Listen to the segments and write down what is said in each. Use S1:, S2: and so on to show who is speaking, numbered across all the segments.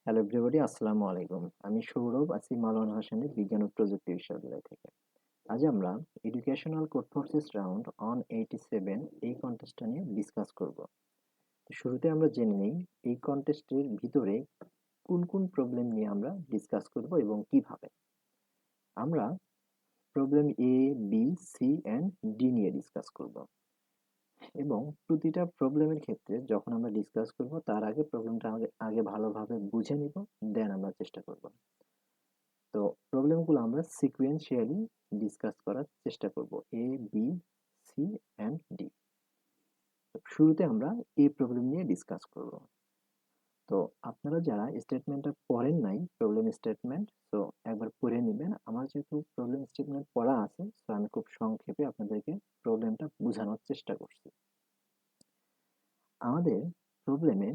S1: Hello everybody, আসসালামু আলাইকুম। আমি সৌরভ, আছি মাওলানা ভাসানী বিজ্ঞান ও প্রযুক্তি বিশ্ববিদ্যালয় থেকে। আজ আমরা educational code forces round on 87 এই কন্টেস্টটা নিয়ে ডিসকাস করব। শুরুতে আমরা জেনে নিই এই কন্টেস্টের ভিতরে কোন কোন প্রবলেম নিয়ে আমরা ডিসকাস করব এবং কিভাবে। আমরা problem A, B, C and D নিয়ে ডিসকাস করব এবং প্রতিটা প্রবলেমের ক্ষেত্রে যখন আমরা ডিসকাস করব তার আগে প্রবলেমটা আগে ভালোভাবে বুঝে নিব, দেন আমরা চেষ্টা করব। তো প্রবলেমগুলো আমরা সিকোয়েন্সিয়ালি ডিসকাস করার চেষ্টা করব, এ, বি, সি অ্যান্ড ডি। শুরুতে আমরা এই প্রবলেম নিয়ে ডিসকাস করব। তো আপনারা যারা স্টেটমেন্টটা পড়েন নাই, প্রবলেম স্টেটমেন্ট, তো একবার পড়ে নেবেন। আমার যেহেতু প্রবলেম স্টেটমেন্ট পড়া আছে, তো আমি খুব সংক্ষেপে আপনাদেরকে প্রবলেমটা বোঝানোর চেষ্টা করছি। আমাদের প্রবলেমে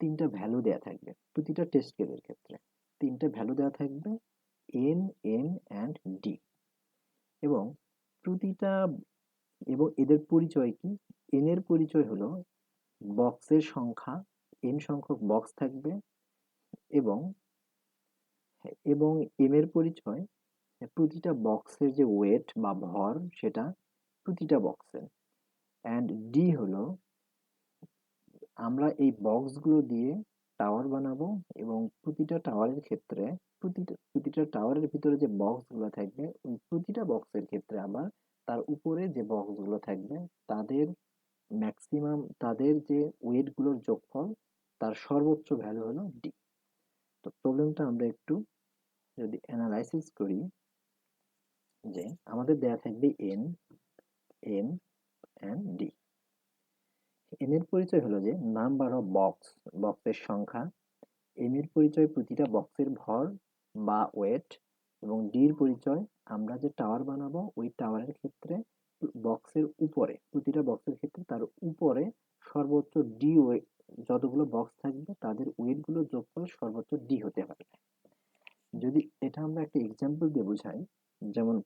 S1: তিনটা ভ্যালু দেয়া থাকবে প্রতিটা টেস্ট কেসের ক্ষেত্রে। তিনটা ভ্যালু দেওয়া থাকবে, এন, এম অ্যান্ড ডি। এবং প্রতিটা এবং এদের পরিচয় কি? এন এর পরিচয় হলো বক্সের সংখ্যা, এন সংখ্যক বক্স থাকবে। এবং এবং এম এর পরিচয় প্রতিটা বক্সের যে ওয়েট বা ভর, সেটা প্রতিটা বক্সের। অ্যান্ড ডি হলো আমরা এই বক্সগুলো দিয়ে টাওয়ার বানাবো এবং প্রতিটা টাওয়ারের ক্ষেত্রে প্রতিটা টাওয়ারের ভিতরে যে বক্সগুলো থাকবে ওই প্রতিটা বক্সের ক্ষেত্রে আবার তার উপরে যে বক্সগুলো থাকবে তাদের ম্যাক্সিমাম, তাদের যে ওয়েটগুলোর যোগফল, তার সর্বোচ্চ ভ্যালু হলো ডি। তো প্রবলেমটা আমরা একটু যদি অ্যানালাইসিস করি, যে আমাদের দেয়া থাকবে N, M and D. N এর পরিচয় হলো যে নাম্বার অফ বক্স, বক্সের সংখ্যা। এম এর পরিচয় প্রতিটা বক্সের ভর বা ওয়েট। এবং ডির পরিচয় আমরা যে টাওয়ার বানাবো ওই টাওয়ারের ক্ষেত্রে বক্সের উপরে, প্রতিটা বক্সের ক্ষেত্রে তার উপরে সর্বোচ্চ ডি ওয়েট, যতগুলো বক্স থাকবে তাদের ওয়েটগুলো যোগ করে সর্বোচ্চ ডি হতে পারবে। যদি এটা আমরা একটা এক্সাম্পল দিয়ে বোঝাই, যেমন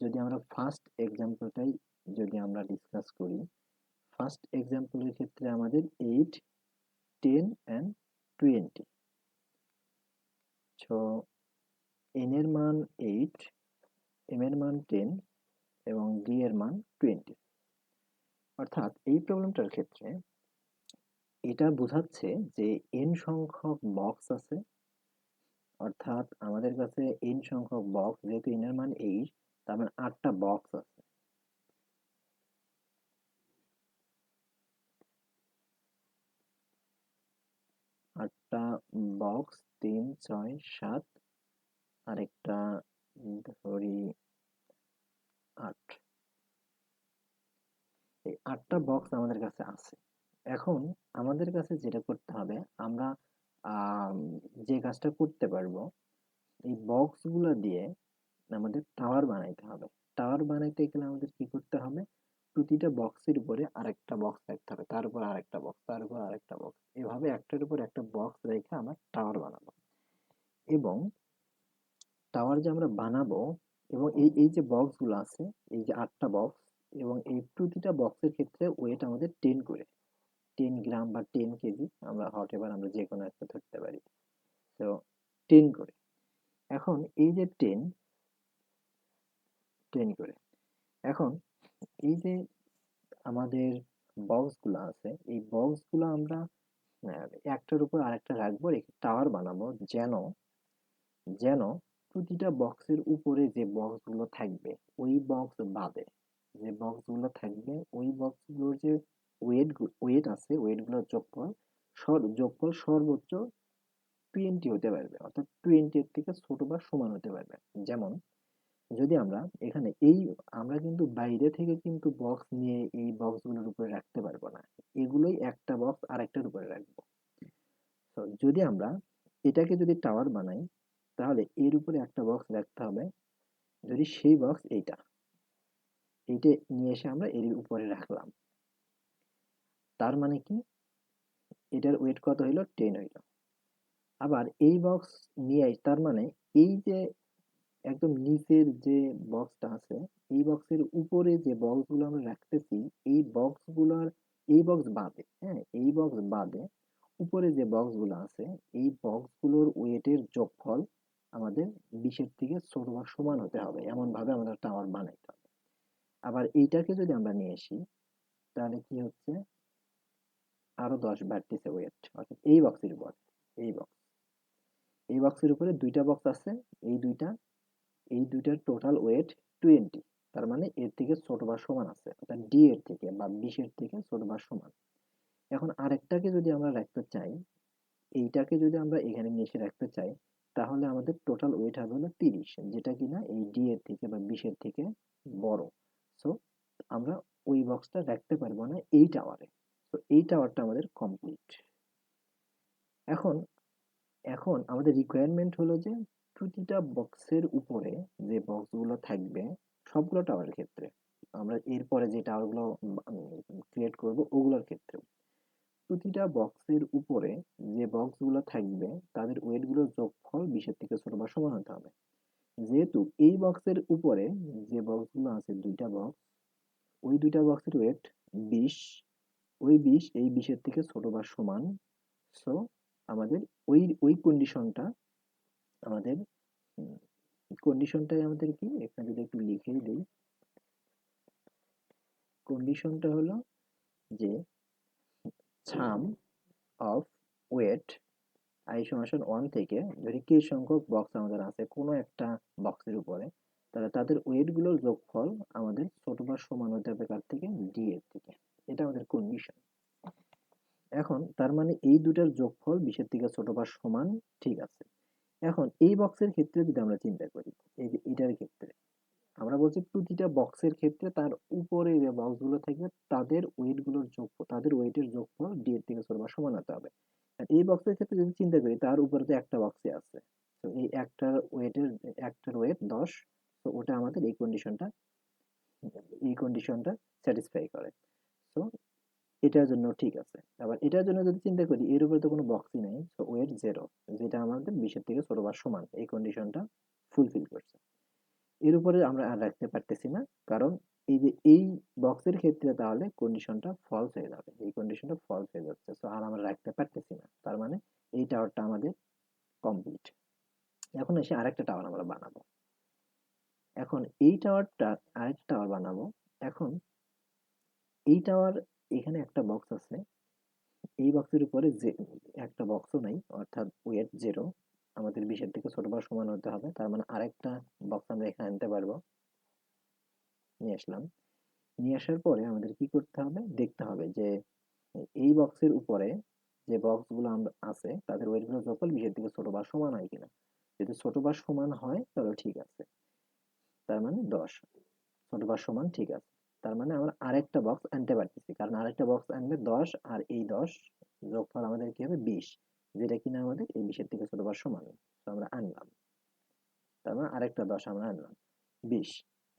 S1: যদি আমরা ফার্স্ট এক্সাম্পলটাই যদি আমরা ডিসকাস করি, ফার্স্ট এক্সাম্পলের ক্ষেত্রে আমাদের 8, 10 অ্যান্ড 20। সো এন এর মান 8, এম এর মান 10 এবং ডি এর মান 20। অর্থাৎ এই প্রবলেমটার ক্ষেত্রে এটা বোঝাচ্ছে যে এন সংখ্যক বক্স আছে। অর্থাৎ আমাদের কাছে এন সংখ্যক বক্স, যেহেতু এন এর মান 8, তার মানে 8টা বক্স আছে। আটটা বক্স, 3, 6, 7, আরেকটা ধরি 8। এই 8টা বক্স আমাদের কাছে আছে। এখন আমাদের কাছে যেটা করতে হবে, আমরা আম, যে কাজটা করতে পারবো, এই বক্সগুলো দিয়ে আমাদের টাওয়ার বানাইতে হবে। টাওয়ার বানাইতে গেলে আমাদের কি করতে হবে? প্রতিটা বক্সের উপরে আরেকটা বক্স রাখতে হবে, তার উপর আরেকটা বক্স, তার উপর আরেকটা বক্স, এভাবে একটার উপর একটা বক্স রেখে আমরা টাওয়ার বানাবো। এবং টাওয়ার যে আমরা বানাবো, এবং এই এই যে বক্সগুলো আছে, এই যে 8টা বক্স, এবং এই প্রতিটা বক্সের ক্ষেত্রে ওয়েট আমাদের 10 করে, 10 গ্রাম বা 10 কেজি, আমরা হট এভার আমরা যে কোনো একটা ধরতে পারি। তো 10 করে। এখন এই যে 10, 10 করে। এখন এই যে আমাদের বক্সগুলো আছে, এই বক্সগুলো আমরা একটার উপর আরেকটা রাখবো, রেখে টাওয়ার বানাবো, যেন যেন প্রতিটা বক্সের উপরে যে বক্সগুলো থাকবে, ওই বক্স বাদে যে বক্সগুলো থাকবে, ওই বক্সগুলোর যে ওয়েট আছে, ওয়েটগুলোর যোগফল সর্বোচ্চ 20 হতে পারবে, অর্থাৎ 20 এর থেকে ছোট বা সমান হতে পারবে। যেমন যদি আমরা এখানে আমরা কিন্তু বাইরে থেকে কিন্তু বক্স নিয়ে এই বক্সগুলোর উপরে রাখতে পারবো না, এগুলোই একটা বক্স আরেকটার উপরে রাখবো। তো যদি আমরা এটাকে যদি টাওয়ার বানাই, তাহলে এর উপরে একটা বক্স রাখতে হবে। যদি সেই বক্স এইটা এইটা নিয়ে এসে আমরা এর উপরে রাখলাম, তার মানে কি? এটার ওয়েট কত হইলো? 10 হইলো। আবার এই বক্স নিয়ে তার মানে এই যে একদম নিচের যে বক্সটা আছে, এই বক্সের উপরে যে বক্সগুলো আমরা রাখতেছি, এই বক্সগুলোর এই বক্স বাদে, হ্যাঁ, এই বক্স বাদে উপরে যে বক্সগুলো আছে এই বক্সগুলোর ওয়েটের যোগফল আমাদের 20-এর থেকে ছোট বা সমান হতে হবে, এমন ভাবে আমাদের টাওয়ার বানাইতে হবে। আবার এইটাকে যদি আমরা নিয়ে আসি তাহলে কি হচ্ছে, আরো 10 বাড়তিছে ওয়েট, অর্থাৎ এই বক্সের উপর, এই বক্স, এই বক্সের উপরে দুইটা বক্স আছে, এই দুইটা, এই দুইটার টোটাল ওয়েট 20, তার মানে এর থেকে ছোট বা সমান আছে, অর্থাৎ ডি এর থেকে বা 20-এর থেকে ছোট বা সমান। এখন আরেকটাকে যদি আমরা রাখতে চাই, এইটাকে যদি আমরা এখানে নিয়ে এসে রাখতে চাই, তাহলে আমাদের টোটাল ওয়েট হবে হলো 30, যেটা কিনা এই ডি এর থেকে বা 20-এর থেকে বড়। সো আমরা ওই বক্সটা রাখতে পারবো না এই টাওয়ারে। তো এই টাওয়ারটা আমাদের কমপ্লিট। এখন এখন আমাদের রিকোয়ারমেন্ট হলো যে প্রতিটা বক্সের উপরে যে বক্সগুলো থাকবে সবগুলো টাওয়ারের ক্ষেত্রে, আমরা এরপরে যে টাওয়ারগুলো ক্রিয়েট করব ওগুলোর ক্ষেত্রে, প্রতিটা বক্সের উপরে যে বক্সগুলো থাকবে তাদের ওয়েটগুলোর যোগফল 20-এর থেকে ছোট বা সমান হতে হবে। যেহেতু এই বক্সের উপরে যে বক্সগুলো আছে, দুইটা বক্স, ওই দুইটা বক্সের ওয়েট 20, ওই 20 এই 20-এর থেকে ছোট বা সমান। সো আমাদের ওই ওই কন্ডিশনটা আমাদের, কন্ডিশনটাই আমাদের কি, এখানে যদি একটু লিখেই দিই, কন্ডিশনটা হলো যে সাম অফ ওয়েট i সমান 1 থেকে, যদি কে সংখ্যক বক্স আমাদের আছে কোনো একটা বক্সের উপরে, তাহলে তাদের ওয়েট গুলোর যোগফল আমাদের ছোট বা সমান হতে হবে কার থেকে, ডি এর থেকে। এটা আমাদের কন্ডিশন। এখন তার মানে এই দুটার যোগফল 20-এর থেকে ছোট বা সমান, ঠিক আছে। এখন এই বক্সের ক্ষেত্রে যদি আমরা চিন্তা করি, এই যে এটার ক্ষেত্রে আমরা বলছি প্রতিটা বক্সের ক্ষেত্রে তার উপরে যে বক্সগুলো থাকবে তাদের ওয়েটগুলোর যোগফল, তাদের ওয়েটের যোগফল ডি এর থেকে ছোট বা সমান হতে হবে। আর এই বক্সের ক্ষেত্রে যদি চিন্তা করি তার উপরে তো একটা বক্সই আছে, তো এই একটার ওয়েট 10, তো ওটা আমাদের এই কন্ডিশনটা স্যাটিসফাই করে। তো এটার জন্য ঠিক আছে। আবার এটার জন্য যদি চিন্তা করি এর উপরে তো কোনো বক্সই নাই, তো ওয়েট 0, যেটা আমাদের 20-এর থেকে ছোট বা সমান, এই কন্ডিশনটা ফুলফিল করছে। এর উপরে আমরা আর রাখতে পারতেছি না, কারণ এই যে এই বক্সের ক্ষেত্রে তাহলে কন্ডিশনটা ফলস হয়ে যাবে, এই কন্ডিশনটা ফলস হয়ে যাচ্ছে, তো আর আমরা রাখতে পারতেছি না, তার মানে এই টাওয়ারটা আমাদের কমপ্লিট। এখন এসে আরেকটা টাওয়ার আমরা বানাবো। এখন এই টাওয়ারটা, আরেকটা টাওয়ার বানাবো। এখন এই টাওয়ার, এখানে একটা বক্স আছে, এই বক্সের উপরে যে একটা বক্সও নাই, অর্থাৎ ওয়েট 0, আমাদের 20-এর থেকে ছোট বা সমান হতে হবে, তার মানে আরেকটা বক্স আমরা এখানে আনতে পারবো। নিয়ে আসলাম, নিয়ে আসার পরে আমাদের কি করতে হবে, দেখতে হবে যে এই বক্সের উপরে যে বক্সগুলো আমরা আছে তাদের ওয়েটগুলো যোগফল 20-এর থেকে ছোট বা সমান হয় কিনা। যদি ছোট বা সমান হয় তাহলে ঠিক আছে, তার মানে 10, ছোট বা সমান ঠিক আছে, তার মানে আমরা আরেকটা বক্স আনতে পারতেছি, কারণ আরেকটা বক্স আনলে 10 আর এই 10 যোগফল আমাদের কি হবে 20, যেটা কিনা আমাদের এই 20-এর থেকে ছোট বা সমান, তো আমরা আনলাম, তার মানে আরেকটা 10 আমরা আনলাম, 20।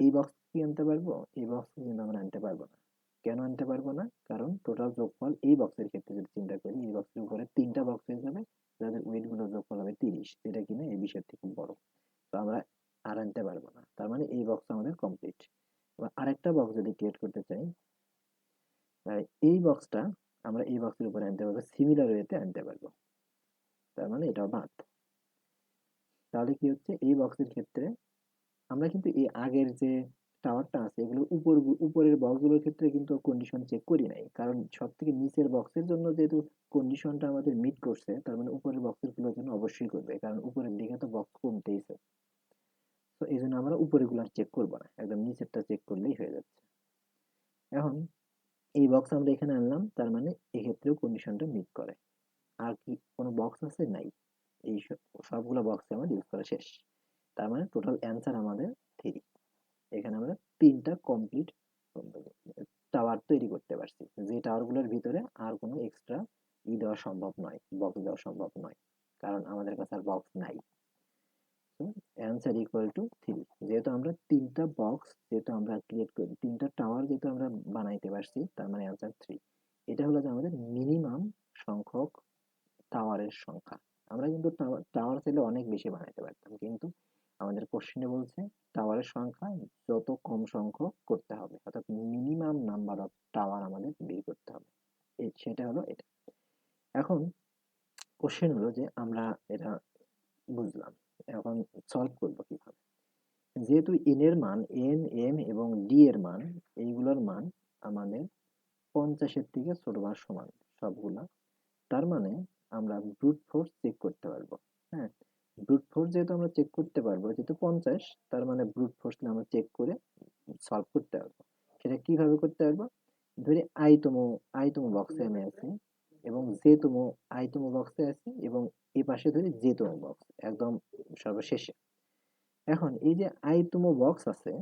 S1: এই বক্স কি আনতে পারবো, এই বক্স কিন্তু আমরা আনতে পারবো না। কেন আনতে পারবো না, কারণ টোটাল যোগফল এই বক্সের ক্ষেত্রে যদি চিন্তা করি, এই বক্সের উপরে তিনটা বক্স হয়ে যাবে, যাদের ওয়েট গুলো যোগফল হবে 30, যেটা কিনা এই 20-এর থেকে বড়, তো আমরা আর আনতে পারবো না, তার মানে এই বক্স আমাদের কমপ্লিট। এবার আরেকটা বক্স যদি ক্রিয়েট করতে চাই, এই বক্সটা আমরা এই বক্সের উপরে আনতে পারবো, সিমিলার ওয়েতে আনতে পারবো, তার মানে এটাও বাদ। তাহলে কি হচ্ছে, এই বক্সের ক্ষেত্রে আমরা কিন্তু এই আগের যে টাওয়ারটা আছে এগুলোর উপরের বক্সগুলোর ক্ষেত্রে কিন্তু কন্ডিশন চেক করি নাই, কারণ সব থেকে নিচের বক্সের জন্য যেহেতু কন্ডিশনটা আমাদের মিট করছে, তার মানে উপরের বক্সের গুলোর জন্য অবশ্যই করবে, কারণ উপরের দিকে তো বক্স কমতেইছে। তো এই জন্য আমরা উপরের গুলো চেক করবো না, একদম নিচেরটা চেক করলেই হয়ে যাচ্ছে। এখন এই বক্স আমরা এখানে আনলাম, তার মানে এক্ষেত্রেও কন্ডিশনটা মিট করে। আর কি কোনো বক্স আছে, নাই, এই সবগুলো বক্সে আমার ইউজ করা শেষ, তার মানে টোটাল অ্যান্সার আমাদের 3। এখানে আমরা 3টা কমপ্লিট টাওয়ার তৈরি করতে পারছি, যে টাওয়ারগুলোর ভিতরে আর কোনো এক্সট্রা দেওয়া সম্ভব নয়, বক্স দেওয়া সম্ভব নয়, কারণ আমাদের কাছে আর বক্স নাই। অ্যান্সার ইকুয়াল টু 3, যেহেতু আমরা 3টা বক্স যেহেতু আমরা ক্রিয়েট করি, 3টা টাওয়ার যেহেতু আমরা বানাইতে পারছি, তার মানে অ্যান্সার 3। এটা হলো যে আমাদের মিনিমাম সংখ্যক টাওয়ারের সংখ্যা। আমরা কিন্তু টাওয়ার চাইলে অনেক বেশি বানাইতে পারতাম, কিন্তু আমাদের কোশ্চেনে বলছে টাওয়ারের সংখ্যা যত কম সংখ্যক করতে হবে, অর্থাৎ মিনিমাম নাম্বার অফ টাওয়ার আমাদের বের করতে হবে, সেটা হলো এটা। এখন কোশ্চেন হলো যে আমরা এটা বুঝলাম, এখন সলভ করব কিভাবে। যেহেতু এন এর মান, এন, এম এবং ডি এর মান, এইগুলোর মান আমাদের 50-এর থেকে ছোট বা সমান সবগুলা, তার মানে আমরা ব্রুট ফোর্স চেক করতে পারবো। হ্যাঁ, ব্রুট ফোর্স যেহেতু আমরা চেক করতে পারবো, যেহেতু 50, তার মানে ব্রুট ফোর্স আমরা চেক করে সলভ করতে পারবো। সেটা কিভাবে করতে পারবো? ধরি আইতম বক্সে আমি আছি এবং জেতম আইতম বক্সে আছি, এবং এই পাশে ধরি জেতম বক্স একদম সর্বশেষে। এখন এই যে আইতম বক্স আছে,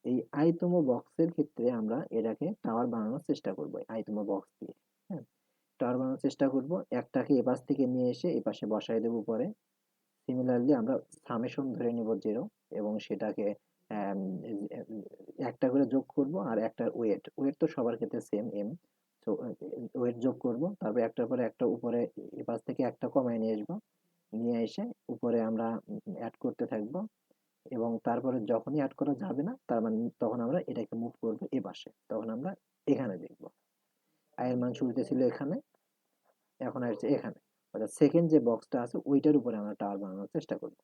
S1: এই আইতম বক্সের ক্ষেত্রে আমরা এটাকে টাওয়ার বানানোর চেষ্টা করবো আইতম বক্স দিয়ে। হ্যাঁ, টাওয়ার বানানোর চেষ্টা করব, একটাকে এপাশ থেকে নিয়ে এসে এই পাশে বসাই দেবো পরে। সিমিলারলি আমরা সামেশন ধরে নিব 0, এবং সেটাকে আম, একটা করে যোগ করব, আর একটা ওয়েট, ওয়েট তো সবার ক্ষেত্রে সেম এম। তো ওয়েট যোগ করব, তারপর একটার পরে একটা উপরে এপাশ থেকে একটা কমায় নিয়ে আসবো, নিয়ে এসে উপরে আমরা অ্যাড করতে থাকবো, এবং তারপরে যখনই অ্যাড করা যাবে না, তার মানে তখন আমরা এটাকে মুভ করব এ পাশে, তখন আমরা এখানে দেখব আয়ের মান শুরুতে ছিল এখানে, এখন আসছে এখানে। অর্থাৎ সেকেন্ড যে বক্সটা আছে ওইটার উপরে আমরা টাওয়ার বানানোর চেষ্টা করব।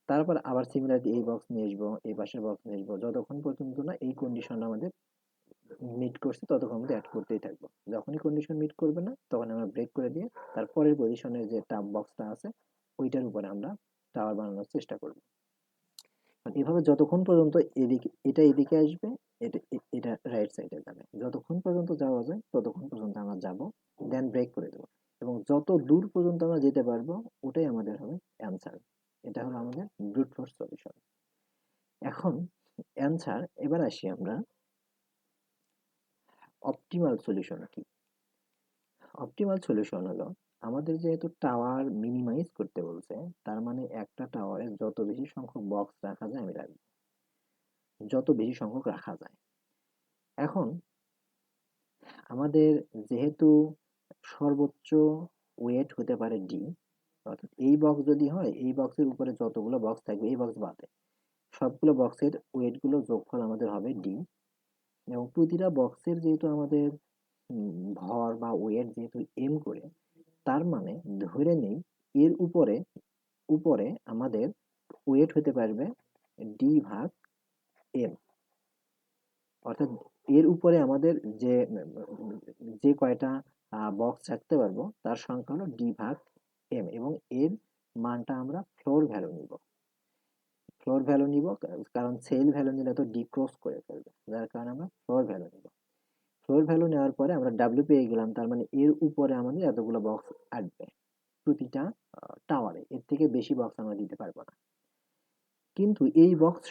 S1: তারপর আবার সিমিলারলি এই বক্স নিয়ে আসবো, এই পাশের বক্স নিয়ে আসবো, যতক্ষণ পর্যন্ত না এই কন্ডিশন আমাদের মিট করছে ততক্ষণ আমাদের অ্যাড করতেই থাকবো। যখনই কন্ডিশন মিট করবে না, তখন আমরা ব্রেক করে দিয়ে তারপরের পজিশনের যে টাপ বক্সটা আছে ওইটার উপরে আমরা টাওয়ার বানানোর চেষ্টা করব। এভাবে যতক্ষণ পর্যন্ত এদিকে, এটা এদিকে আসবে, এটা রাইট সাইডে যাবে, যতক্ষণ পর্যন্ত যাওয়া যায় ততক্ষণ পর্যন্ত আমরা যাব, দেন ব্রেক করে দেবো, এবং যত দূর পর্যন্ত আমরা যেতে পারবো ওটাই আমাদের হবে অ্যান্সার। এটা হলো আমাদের ব্রুট ফোর্স সলিউশন। এখন অ্যান্সার, এবার আসি আমরা অপটিমাল সলিউশন কি। অপটিমাল সলিউশন হলো, আমাদের যেহেতু টাওয়ার মিনিমাইজ করতে বলছে, তার মানে একটা টাওয়ারে যত বেশি সংখ্যক বক্স রাখা যায় আমি রাখবো, যত বেশি সংখ্যক রাখা যায়। এখন আমাদের যেহেতু সর্বোচ্চ ওয়েট হতে পারে ডি, অর্থাৎ এই বক্স যদি হয়, এই বক্সের উপরে যতগুলো বক্স থাকবে এই বক্স বাদে সবগুলো বক্সের ওয়েটগুলো যোগফল আমাদের হবে ডি, এবং প্রতিটা বক্সের যেহেতু আমাদের ভর বা ওয়েট যেহেতু এম করে, তার মানে ধরে নেই এর উপরে উপরে আমাদের ওয়েট হতে পারবে ডি ভাগ এম, অর্থাৎ এর উপরে আমাদের যে যে কয়টা বক্স রাখতে পারবো তার সংখ্যা হলো ডি ভাগ এম, এবং এর মানটা আমরা ফ্লোর ভ্যালু নিব। ফ্লোর ভ্যালু নিব কারণ সেল ভ্যালু নিলে তো ডি ক্রস করে ফেলবে, যার কারণে আমরা ফ্লোর ভ্যালু নিব। ফ্লোর ভ্যালু নেওয়ার পরে আমরা ডাব্লিউ পেয়ে গেলাম, তার মানে এর উপরে আমাদের এতগুলো বক্স আসবে প্রতিটা টাওয়ারে, এর থেকে বেশি বক্স আমরা দিতে পারবো না। কিন্তু এই বক্স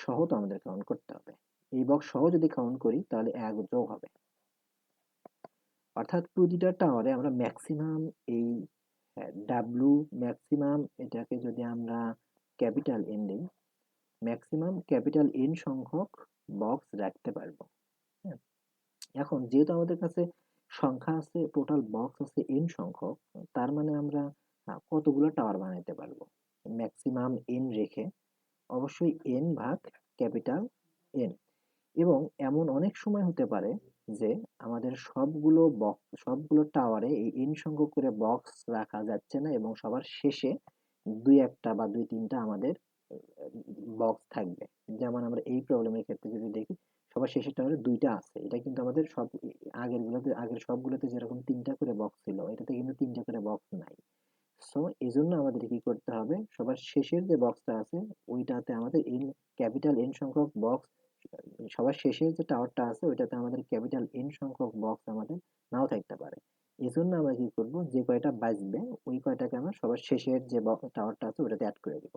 S1: সহ তো আমাদের কাউন্ট করতে হবে। এই বক্স সহ যদি কাউন্ট করি তাহলে এক যোগ হবে, অর্থাৎ প্রতিটা টাওয়ারে আমরা ম্যাক্সিমাম এই ডাব্লু ম্যাক্সিমাম, এটাকে যদি আমরা ক্যাপিটাল এন দিই, ম্যাক্সিমাম ক্যাপিটাল এন সংখ্যক বক্স রাখতে পারবো। হ্যাঁ, এখন যেহেতু আমাদের কাছে সংখ্যা আছে, টোটাল বক্স আছে এন সংখ্যক, তার মানে আমরা কতগুলো টাওয়ার বানাইতে পারবো ম্যাক্সিমাম এন রেখে, অবশ্যই এন ভাগ ক্যাপিটাল এন। এবং এমন অনেক সময় হতে পারে যে আমাদের সবগুলো টাওয়ারে এই এন সংখ্যক করে বক্স রাখা যাচ্ছে না, এবং সবার শেষে দুই একটা বা দুই তিনটা আমাদের বক্স থাকবে। যেমন আমরা এই প্রবলেমের ক্ষেত্রে যদি দেখি, সবার শেষে টাওয়ারে দুইটা আছে, এটা কিন্তু আমাদের সব আগের সবগুলোতে যেরকম তিনটা করে বক্স ছিল, এটাতে কিন্তু তিনটা করে বক্স নাই। সো এই জন্য আমাদের কি করতে হবে, সবার শেষের যে বক্সটা আছে ওইটাতে আমাদের এন, ক্যাপিটাল এন সংখ্যক বক্স, সবার শেষের যে টাওয়ারটা আছে ওইটাতে আমাদের ক্যাপিটাল এন সংখ্যক বক্স আমাদের নাও থাকতে পারে। এই জন্য আমরা কি করব, যে কয়টা বাজবে ওই কয়টাকে আমরা সবার শেষের যে টাওয়ারটা আছে ওটাতে অ্যাড করে দিব।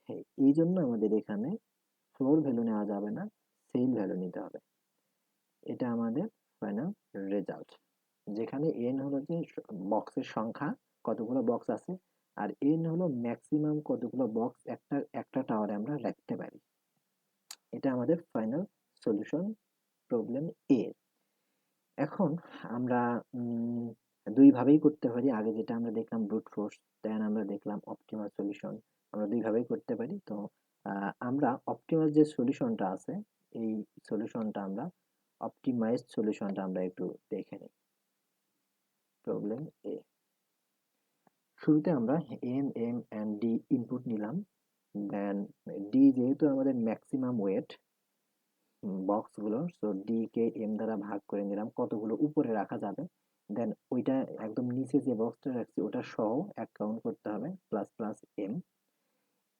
S1: হ্যাঁ, এই জন্য আমাদের এখানে ফ্লোর ভ্যালু নেওয়া যাবে না, সেল ভ্যালু নিতে হবে। এটা আমাদের ফাইনাল রেজাল্ট, যেখানে এন হলো যে বক্সের সংখ্যা, কতগুলো বক্স আছে, আর এন হলো ম্যাক্সিমাম কতগুলো বক্স একটা একটা টাওয়ারে আমরা রাখতে পারি। এটা আমাদের ফাইনাল সলিউশন প্রবলেম এ। এখন আমরা দুই ভাবেই করতে পারি, আগে যেটা আমরা দেখলাম ব্রুট ফোর্স, দেন আমরা দেখলাম অপটিমাল সলিউশন, আমরা দুই ভাবেই করতে পারি। তো আমরা অপটিমাল যে সলিউশনটা আছে, এই সলিউশনটা আমরা অপটিমাইজড সলিউশনটা আমরা একটু দেখে নিই। প্রবলেম এ, শুরুতে আমরা N M and D input নিলাম, দেন ডি যেহেতু আমাদের ম্যাক্সিমাম ওয়েট বক্সগুলো, সো ডি কে এম দ্বারা ভাগ করে নিলাম কতগুলো উপরে রাখা যাবে, দেন ওইটা একদম নিচে যে বক্সটা রাখছি ওটা সহ এক কাউন্ট করতে হবে প্লাস প্লাস এম।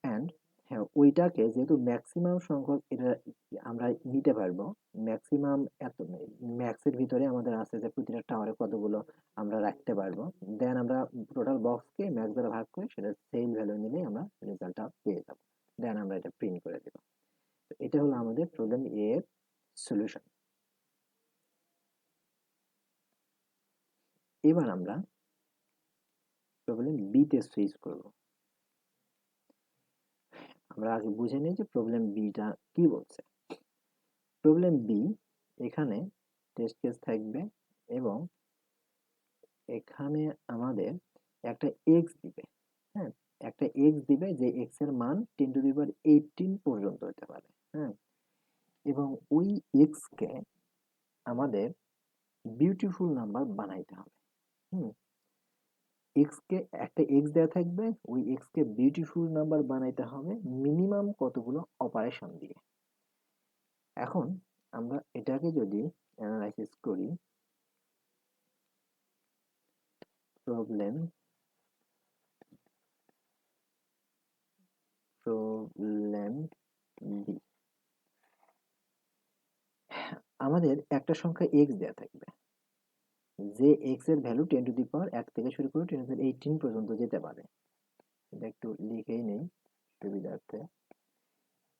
S1: অ্যান্ড হ্যাঁ, ওইটাকে যেহেতু ম্যাক্সিমাম সংখ্যক এটা আমরা নিতে পারবো, ম্যাক্সিমাম এত ম্যাক্সের ভিতরে আমাদের আছে যে প্রতিটা টাওয়ারে কতগুলো আমরা রাখতে পারবো, দেন আমরা টোটাল বক্সকে ম্যাক্স দ্বারা ভাগ করে সেটা সেল ভ্যালু নিলে আমরা রেজাল্টটা পেয়ে যাবো, দেন আমরা এটা প্রিন্ট করে দেবো। এটা হলো আমাদের প্রবলেম এ এর সলিউশন। এবার আমরা প্রবলেম বি তে সুইচ করব। আমরা আগে বুঝে নিই যে প্রবলেম বিটা কি বলছে। প্রবলেম বি, এখানে টেস্ট কেস থাকবে এবং এখানে আমাদের একটা এক্স দিবে। হ্যাঁ, একটা এক্স দিবে যে এক্স এর মান 10^18 পর্যন্ত হতে পারে। হ্যাঁ, এবং ওই এক্স কে আমাদের বিউটিফুল নাম্বার বানাইতে হবে। হুম, এক্স কে একটা এক্স দেওয়া থাকবে, ওই এক্স কে বিউটিফুল নাম্বার বানাইতে হবে মিনিমাম কতগুলো অপারেশন দিয়ে। এখন আমরা এটাকে যদি অ্যানালাইসিস করি, প্রবলেম প্রবলেম বি, আমাদের একটা সংখ্যা এক্স দেওয়া থাকবে, যে এক্স এর ভ্যালু 10^1 থেকে শুরু করে 10^18 পর্যন্ত যেতে পারে। এটা একটু লিখেই নেই সুবিধার্থে।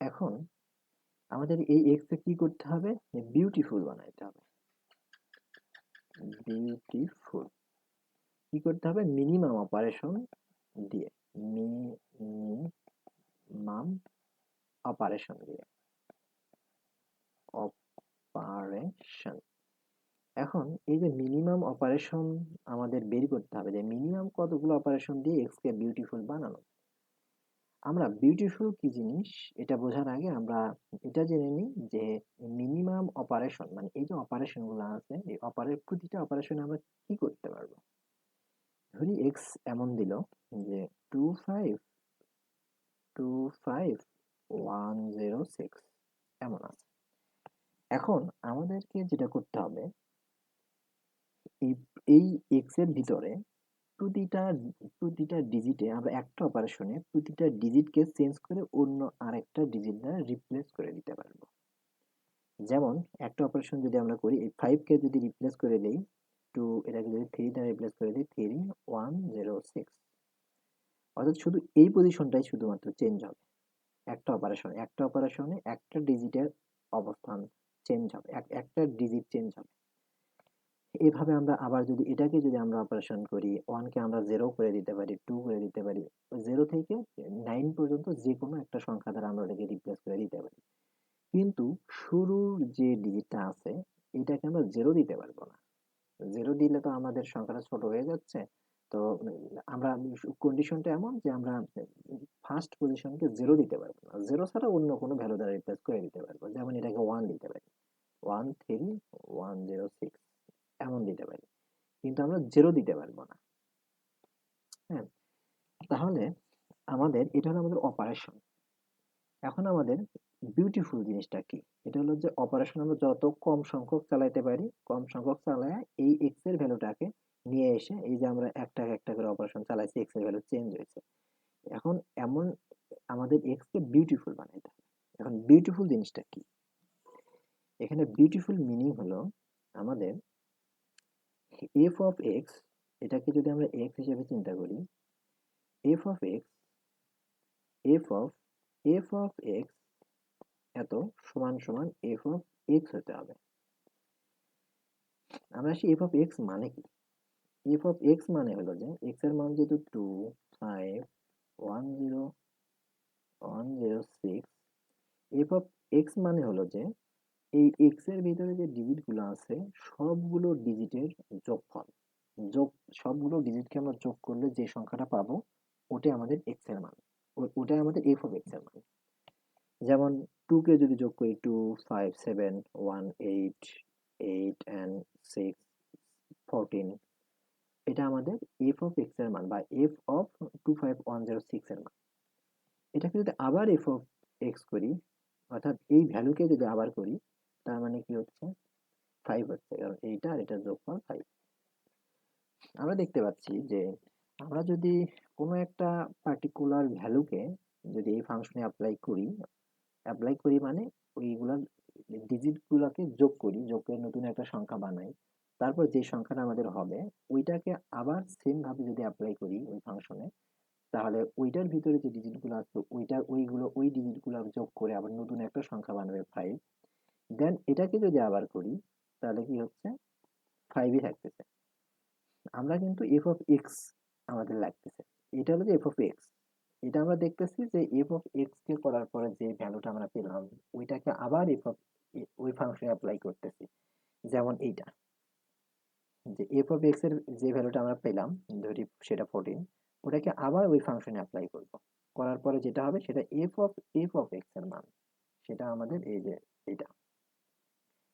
S1: এখন আমাদের এই এক্স কে কি করতে হবে, বিউটিফুল বানাইতে হবে। বিউটিফুল কি করতে হবে, মিনিমাম অপারেশন দিয়ে, মিনিমাম অপারেশন দিয়ে, অপারেশন। এখন এই যে মিনিমাম অপারেশন আমাদের বের করতে হবে, যে মিনিমাম কতগুলো অপারেশন দিয়ে এক্স কে বিউটিফুল বানানো। আমরা বিউটিফুল কি জিনিস এটা বোঝার আগে আমরা এটা জেনে নিই যে মিনিমাম অপারেশন মানে এই যে অপারেশন গুলো আছে, এই প্রতিটা অপারেশন আমরা কি করতে পারবো। ধরি এক্স এমন দিল যে 2525 106 এমন আছে। এখন আমাদেরকে যেটা করতে হবে, এই এই এক্স এর ভিতরে প্রতিটা প্রতিটা ডিজিটে আমরা একটা অপারেশনে প্রতিটা ডিজিটকে চেঞ্জ করে অন্য আরেকটা ডিজিট দ্বারা রিপ্লেস করে দিতে পারবো। যেমন একটা অপারেশন যদি আমরা করি, এই 5 কে যদি রিপ্লেস করে দেই এটাকে যদি 3 দ্বারা রিপ্লেস করে দিই 3106, অর্থাৎ শুধু এই পজিশনটাই শুধুমাত্র চেঞ্জ হবে। একটা অপারেশনে একটা ডিজিটের অবস্থান চেঞ্জ হবে, একটা ডিজিট চেঞ্জ হবে। এভাবে আমরা আবার যদি এটাকে যদি আমরা অপারেশন করি, 1 কে আমরা 0 করে দিতে পারি, 2 করে দিতে পারি, 0 থেকে 9 পর্যন্ত যে কোনো একটা সংখ্যা দ্বারা আমরা এটাকে রিপ্লেস করে দিতে পারি। কিন্তু শুরুর যে ডিজিটটা আছে এটাকে আমরা 0 দিতে পারবো না। 0 দিলে তো আমাদের সংখ্যাটা ছোট হয়ে যাচ্ছে। তো আমরা কন্ডিশনটা এমন যে আমরা ফার্স্ট পজিশনকে 0 দিতে পারবো না। 0 ছাড়া অন্য কোনো ভ্যালু দ্বারা রিপ্লেস করে দিতে পারবো। যেমন এটাকে 1 দিতে পারি। 13106 এমন দিতে পারি। কিন্তু আমরা 0 দিতে পারবো না। হ্যাঁ? তাহলে এটা হলো আমাদের অপারেশন। এখন আমাদের বিউটিফুল জিনিসটা কি? এটা হলো যে অপারেশন আমরা যত কম সংখ্যক চালাইতে পারি, কম সংখ্যক চালায়া এই এক্স এর ভ্যালুটাকে নিয়ে এসে এই যে আমরা একটা একটা করে অপারেশন চালাইছি, এক্স এর ভ্যালু চেঞ্জ হয়েছে। এখন এমন আমাদের এক্স কে বিউটিফুল বানাইতে হবে। এখন বিউটিফুল জিনিসটা কি? এখানে বিউটিফুল মিনিং হলো আমাদের এফ অফ এক্স, এটাকে যদি আমরা এক্স হিসেবে চিন্তা করি, F of x, F of F of x এত সমান সমান এফ অফ এক্স হতে হবে। আমরা আসি এফ অফ এক্স মানে কি। এফ অফ এক্স মানে হলো যে এক্স এর মান যেহেতু 251006, এফ অফ এক্স মানে হলো যে এই এক্স এর ভিতরে যে ডিজিট গুলো আছে সবগুলো ডিজিটের যোগফল, যোগ সবগুলো ডিজিটকে আমরা যোগ করলে যে সংখ্যাটা পাবো ওটাই আমাদের এক্স এর মান, ওটাই আমাদের এফ অফ এক্স এর মান। যেমন 2 কে যদি যোগ করি 25718 8 and 6 14, এটা আমাদের এফ অফ এক্স এর মান বা এফ অফ 25106 এর মান। এটাকে যদি আবার এফ অফ এক্স করি, অর্থাৎ এই ভ্যালুকে যদি আবার করি, তার মানে কি হচ্ছে 5 হচ্ছে, কারণ এইটা আর এটার যোগফল 5। আমরা দেখতে পাচ্ছি যে আমরা যদি কোনো একটা পার্টিকুলার ভ্যালুকে যদি এই ফাংশনে অ্যাপ্লাই করি মানে ওইগুলার ডিজিট গুলাকে যোগ করি, যোগ করে নতুন একটা সংখ্যা বানাই, তারপর যে সংখ্যাটা আমাদের হবে ওইটাকে আবার সেম ভাবে যদি অ্যাপ্লাই করি ওই ফাংশনে, তাহলে ওইটার ভিতরে যে ডিজিট গুলো আছে ওই ডিজিট গুলো যোগ করে আবার নতুন একটা সংখ্যা বানাবে 5। দেন এটাকে যদি আবার করি তাহলে কি হচ্ছে 5ই থাকতেছে। আমরা কিন্তু এফ অফ এক্স আমাদের লাগতেছে, এটা হলো যে এফ অফ এক্স। এটা আমরা দেখতেছি যে এফ অফ এক্স কে করার পরে যে ভ্যালুটা আমরা পেলাম ওইটাকে আবার এফ অফ ওই ফাংশনে অ্যাপ্লাই করতেছি। যেমন এইটা, যে এফ অফ এক্স এর যে ভ্যালুটা আমরা পেলাম, ধরি সেটা 14, ওটাকে আবার ওই ফাংশনে অ্যাপ্লাই করব, করার পরে যেটা হবে সেটা এফ অফ এক্স এর মান, সেটা আমাদের এই যে এইটা,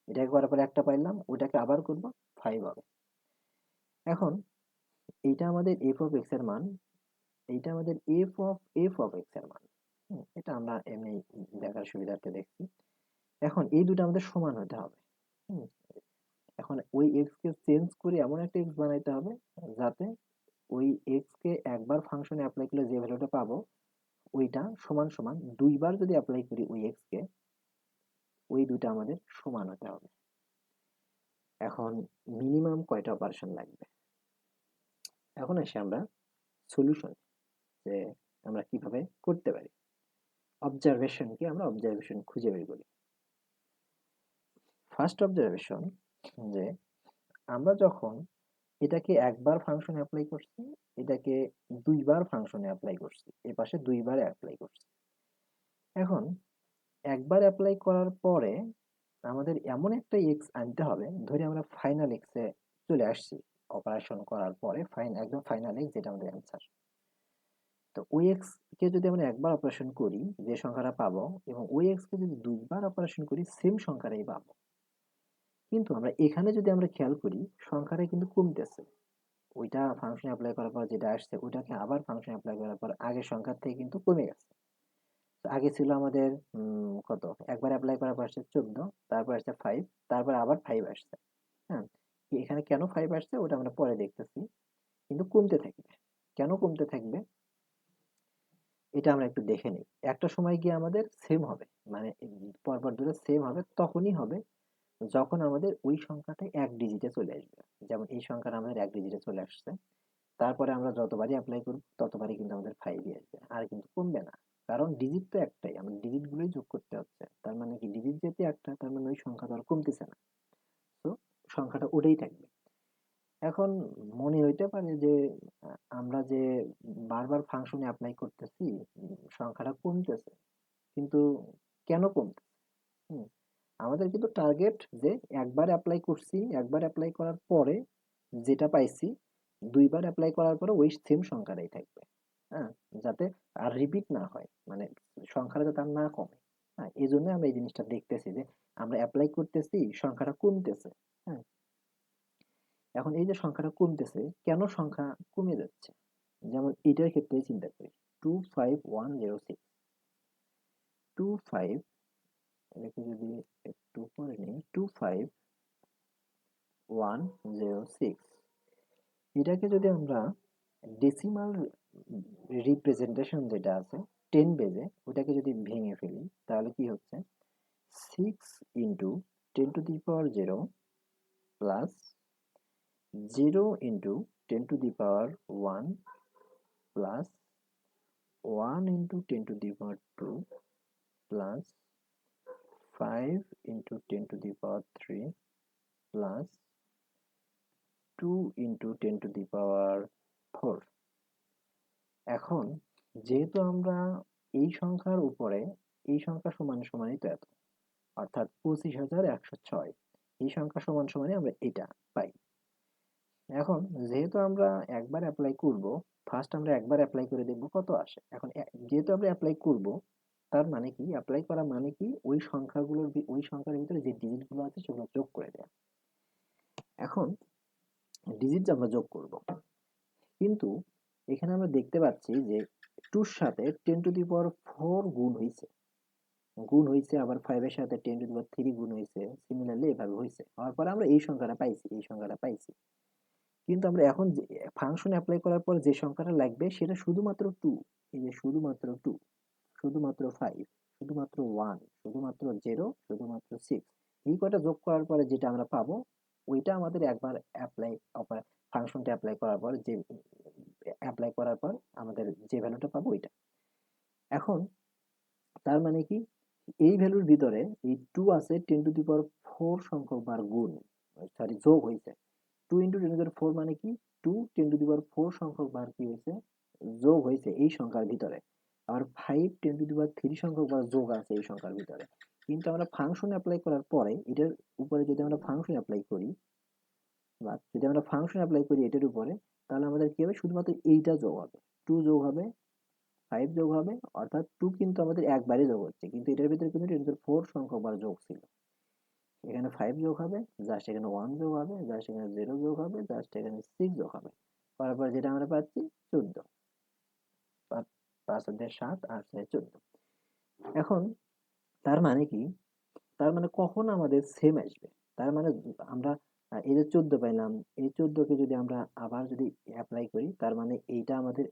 S1: এটাকে করার পরে একটা পাইলাম, ওটাকে আবার করব, 5 হবে। এখন এইটা আমাদের এফ অফ এক্স এর মান, এইটা আমাদের এফ অফ এক্স এর মান। এটা আমরা এমনি দেখার সুবিধার্থে দেখছি। এখন এই দুটো আমাদের সমান হতে হবে। হুম, এখন ওই এক্স কে চেঞ্জ করে এমন একটা এক্স বানাইতে হবে যাতে ওই এক্স কে একবার ফাংশনে অ্যাপ্লাই করলে যে ভ্যালুটা পাবো ওইটা সমান সমান দুইবার যদি অ্যাপ্লাই করি ওই এক্স কে, ওই দুটো আমাদের সমান হতে হবে। এখন মিনিমাম কয়টা অপারেশন লাগবে? এখন আসি আমরা সলিউশন, যে আমরা কিভাবে করতে পারি। অবজারভেশন খুঁজে বের করি। ফার্স্ট অবজারভেশন, যে আমরা যখন এটাকে একবার ফাংশনে অ্যাপ্লাই করছি, এটাকে দুইবার ফাংশনে অ্যাপ্লাই করছি, এ পাশে দুইবার অ্যাপ্লাই করছি। এখন একবার অ্যাপ্লাই করার পরে আমাদের এমন একটা এক্স আনতে হবে, ধরি আমরা ফাইনাল এক্স এ চলে আসছি অপারেশন করার পরে, একদম ফাইনাল এক্স যেটা আমাদের অ্যান্সার। তো ওই এক্স কে যদি আমরা একবার অপারেশন করি যে সংখ্যাটা পাবো, এবং ওই এক্স কে যদি দুইবার অপারেশন করি সেম সংখ্যাটাই পাবো। কিন্তু আমরা এখানে যদি আমরা খেয়াল করি সংখ্যাটা কিন্তু কমতেছে, ওইটা ফাংশন অ্যাপ্লাই করার পর যেটা আসছে ওইটাকে আবার ফাংশন অ্যাপ্লাই করার পর আগের সংখ্যার থেকে কিন্তু কমে গেছে। তো আগে ছিল আমাদের কত, একবার অ্যাপ্লাই করার পর আসছে 14, তারপর আসছে 5, তারপর আবার 5 আসছে। হ্যাঁ, এখানে কেন 5 আসছে ওটা আমরা পরে দেখতেছি, কিন্তু কমতে থাকবে। কেন কমতে থাকবে এটা আমরা একটু দেখে নিই। একটা সময় গিয়ে আমাদের সেম হবে, মানে পরপর দুটো সেম হবে, তখনই হবে যখন আমাদের ওই সংখ্যাটা এক ডিজিটে চলে আসবে। যেমন এই সংখ্যাটা আমাদের এক ডিজিটে চলে আসছে, তারপরে আমরা যতবারই অ্যাপ্লাই করব ততবারই কিন্তু আমাদের 5ই আসবে, আর কিন্তু কমবে না। কারণ ডিজিট তো একটাই, আমাদের ডিজিট গুলোই যোগ করতে হচ্ছে, তার মানে কি ডিজিট যেহেতু একটা তার মানে ওই সংখ্যাটা আর কমতেছে না। তো সংখ্যাটা ওটাই থাকবে। এখন মনে হইতে পারে যে আমরা যে বারবার ফাংশনে অ্যাপ্লাই করতেছি সংখ্যাটা কমতেছে, কিন্তু কেন কমতেছে? হুম, আমাদের কিন্তু টার্গেট যে একবার অ্যাপ্লাই করছি, একবার অ্যাপ্লাই করার পরে যেটা পাইছি দুইবার অ্যাপ্লাই করার পরে ওই সেম সংখ্যাটাই থাকবে। হ্যাঁ, যাতে আর রিপিট না হয়, মানে সংখ্যাটা যাতে আর না কমে। হ্যাঁ, এই জন্য আমরা এই জিনিসটা দেখতেছি যে আমরা অ্যাপ্লাই করতেছি সংখ্যাটা কমতেছে। হ্যাঁ, এখন এই যে সংখ্যাটা কমতেছে, কেন সংখ্যা কমে যাচ্ছে? যেমন এটার ক্ষেত্রে চিন্তা করি, 25106, 25, এটাকে যদি একটু পরে নিই, 25106, এটাকে যদি আমরা ডেসিমাল রিপ্রেজেন্টেশন যেটা আছে 10 বেজে ওটাকে যদি ভেঙে ফেলি তাহলে কি হচ্ছে, 6 × 10⁻0 প্লাস 0 × 10⁻1 প্লাস 1 × 10⁻2 প্লাস 5 × 10⁻3 প্লাস 2 × 10⁻4। এখন যেহেতু আমরা এই সংখ্যার উপরে এই সংখ্যা সমান সমানই তো এত, অর্থাৎ 25,106, এই সংখ্যা সমান সমানই আমরা এটা পাই। এখন যেহেতু আমরা একবার অ্যাপ্লাই করব, ফার্স্ট আমরা একবার অ্যাপ্লাই করে দেখব কত আসে। এখন যেহেতু আমরা অ্যাপ্লাই করব, তার মানে কি, অ্যাপ্লাই করা মানে কি ওই সংখ্যার ভিতরে যে ডিজিট গুলো আছে সেগুলো যোগ করে দেওয়া। এখন ডিজিট আমরা যোগ করব। কিন্তু এখানে আমরা দেখতে পাচ্ছি যে 2 এর সাথে 10⁴ গুণ হইছে, আবার 5 এর সাথে 10⁻³ গুণ হইছে। সিমিলারলি এভাবে হইছে। হওয়ার পরে আমরা এই সংখ্যাটা পাইছি। কিন্তু আমরা এখন যে ফাংশন এপ্লাই করার পর যে সংখ্যাটা লাগবে সেটা শুধুমাত্র 2। এই যে শুধুমাত্র 2, শুধুমাত্র 5, শুধুমাত্র 1, শুধুমাত্র 0, শুধুমাত্র 6। এই কয়টা যোগ করার পরে যেটা আমরা পাবো, ওইটা আমাদের একবার ফাংশনটা এপ্লাই করার পর আমাদের যে ভ্যালুটা পাবো ওইটা। এখন তার মানে কি, এই ভ্যালুর ভিতরে এই 2 আছে 10⁴ সংখ্যক বার যোগ হইছে। 2 × 10⁴ মানে কি, 2 10⁴ সংখ্যক বার কি হয়েছে, যোগ হয়েছে এই সংখ্যার ভিতরে। আবার 5 10⁻³ সংখ্যক বার যোগ আছে এই সংখ্যার ভিতরে। কিন্তু আমরা ফাংশন অ্যাপ্লাই করার পরে এটার উপরে যদি আমরা ফাংশন অ্যাপ্লাই করি, এটার উপরে, তাহলে আমাদের কি হবে, শুধুমাত্র এইটা যোগ হবে, 2 যোগ হবে, 5 যোগ হবে, অর্থাৎ 2 কিন্তু আমাদের একবারে যোগ হচ্ছে, কিন্তু এটার ভিতরে কিন্তু 10⁴ সংখ্যক বার যোগ ছিল। এখানে 5 যোগ হবে, জাস্ট এখানে 1 যোগ হবে, জাস্ট এখানে 0 যোগ হবে, জাস্ট এখানে 6 যোগ হবে। করার পর যেটা আমরা পাচ্ছি 14। 5 আর 7 আর 14। এখন তার মানে কি, তার মানে কখন আমাদের সেম আসবে, তার মানে আমরা এই যে 14 পাইলাম, এই 14 কে যদি আমরা আবার যদি অ্যাপ্লাই করি, তার মানে এইটা আমাদের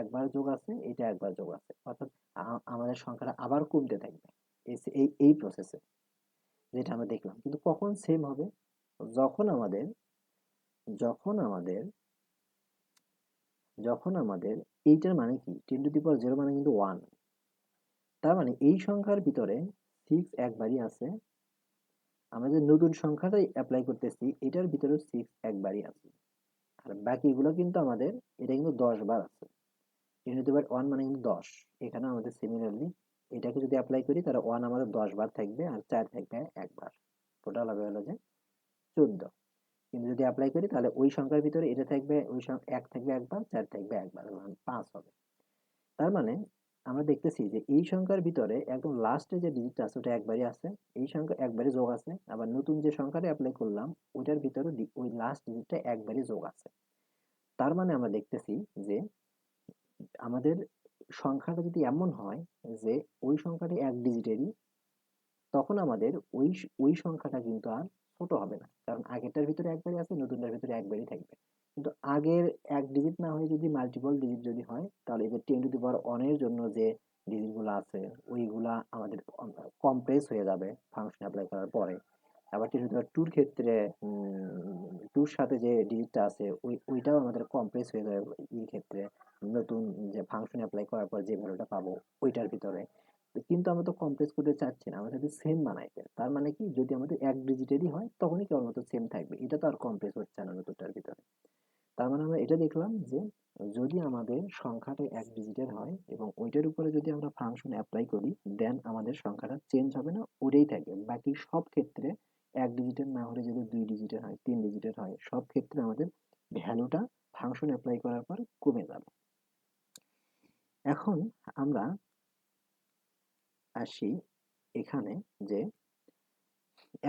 S1: একবার যোগ আছে, এটা একবার যোগ আছে, অর্থাৎ আমাদের সংখ্যাটা আবার কমতে থাকবে এই প্রসেসে, যেটা আমরা দেখলাম। কিন্তু কখন সেম হবে, যখন আমাদের যখন আমাদের যখন আমাদের এইটার মানে কি, 10⁻0 মানে কিন্তু 1। তার মানে এই সংখ্যার ভিতরে 6 একবারই আছে। আমরা যে নতুন সংখ্যাটাই অ্যাপ্লাই করতেছি এটার ভিতরেও 6 একবারই আছে। আর বাকিগুলো কিন্তু আমাদের, এটা কিন্তু 10 বার আছে। 10⁻1 মানে কিন্তু 10। এখানে আমাদের সিমিলারলি এটাকে যদি অ্যাপ্লাই করি তাহলে 1 আমাদের 10 বার থাকবে, আর 4 থাকবে একবার। টোটাল হবে হলো যে 14। কিন্তু যদি অ্যাপ্লাই করি তাহলে ওই সংখ্যার ভিতরে এটা থাকবে, 1 থাকবে একবার, 4 থাকবে একবার, 5 হবে। তার মানে আমরা দেখতেছি যে এই সংখ্যার ভিতরে একদম লাস্টে যে ডিজিটটা আছে ওটা একবারই আছে, এই সংখ্যা একবারই যোগ আছে, আবার নতুন যে সংখ্যাটা অ্যাপ্লাই করলাম ওইটার ভিতরে ওই লাস্ট ডিজিটটা একবারই যোগ আছে। তার মানে আমরা দেখতেছি যে আমাদের সংখ্যাটা যদি এমন হয় যে ওই সংখ্যাটি এক ডিজিটেরই, তখন আমাদের ওই সংখ্যাটা কিন্তু আর ছোট হবে না, কারণ আগেরটার ভিতরে একবারই আছে, নতুনটার ভিতরে একবারই থাকবে। কিন্তু আগের এক ডিজিট না হয়ে যদি মাল্টিপল ডিজিট যদি হয়, তাহলে এই যে 10⁻1 এর জন্য যে ডিজিট গুলো আছে ওইগুলা আমাদের কম্প্রেস হয়ে যাবে ফাংশন অ্যাপ্লাই করার পরে। আবার 10⁻2 এর ক্ষেত্রে 2 এর সাথে যে ডিজিটটা আছে ওইটাও আমাদের কম্প্রেস হয়ে যাবে এই ক্ষেত্রে, নতুন যে ফাংশন অ্যাপ্লাই করার পর যে ভ্যালুটা পাবো ওইটার ভিতরে। কিন্তু আমরা তো কম্প্রেস করতে চাচ্ছি না, আমরা চাচ্ছি সেম বানাইতে। তার মানে কি, যদি আমাদের এক ডিজিটেরই হয় তখনই কেবলমাত্র সেম থাকবে, এটা তো আর কম্প্রেস হচ্ছে না নতুনটার ভিতরে। তার মানে আমরা এটা দেখলাম যে যদি আমাদের সংখ্যাটা এক ডিজিটের হয় এবং ওইটার উপরে যদি আমরা ফাংশন অ্যাপ্লাই করি, দেন আমাদের সংখ্যাটা চেঞ্জ হবে না, ওটাই থাকবে। বাকি সব ক্ষেত্রে এক ডিজিটের না হলে যদি 2 ডিজিটের হয়, 3 ডিজিটের হয়, সব ক্ষেত্রে আমাদের ভ্যালুটা ফাংশন অ্যাপ্লাই করার পর কমে যাবে। এখন আমরা আসি এখানে যে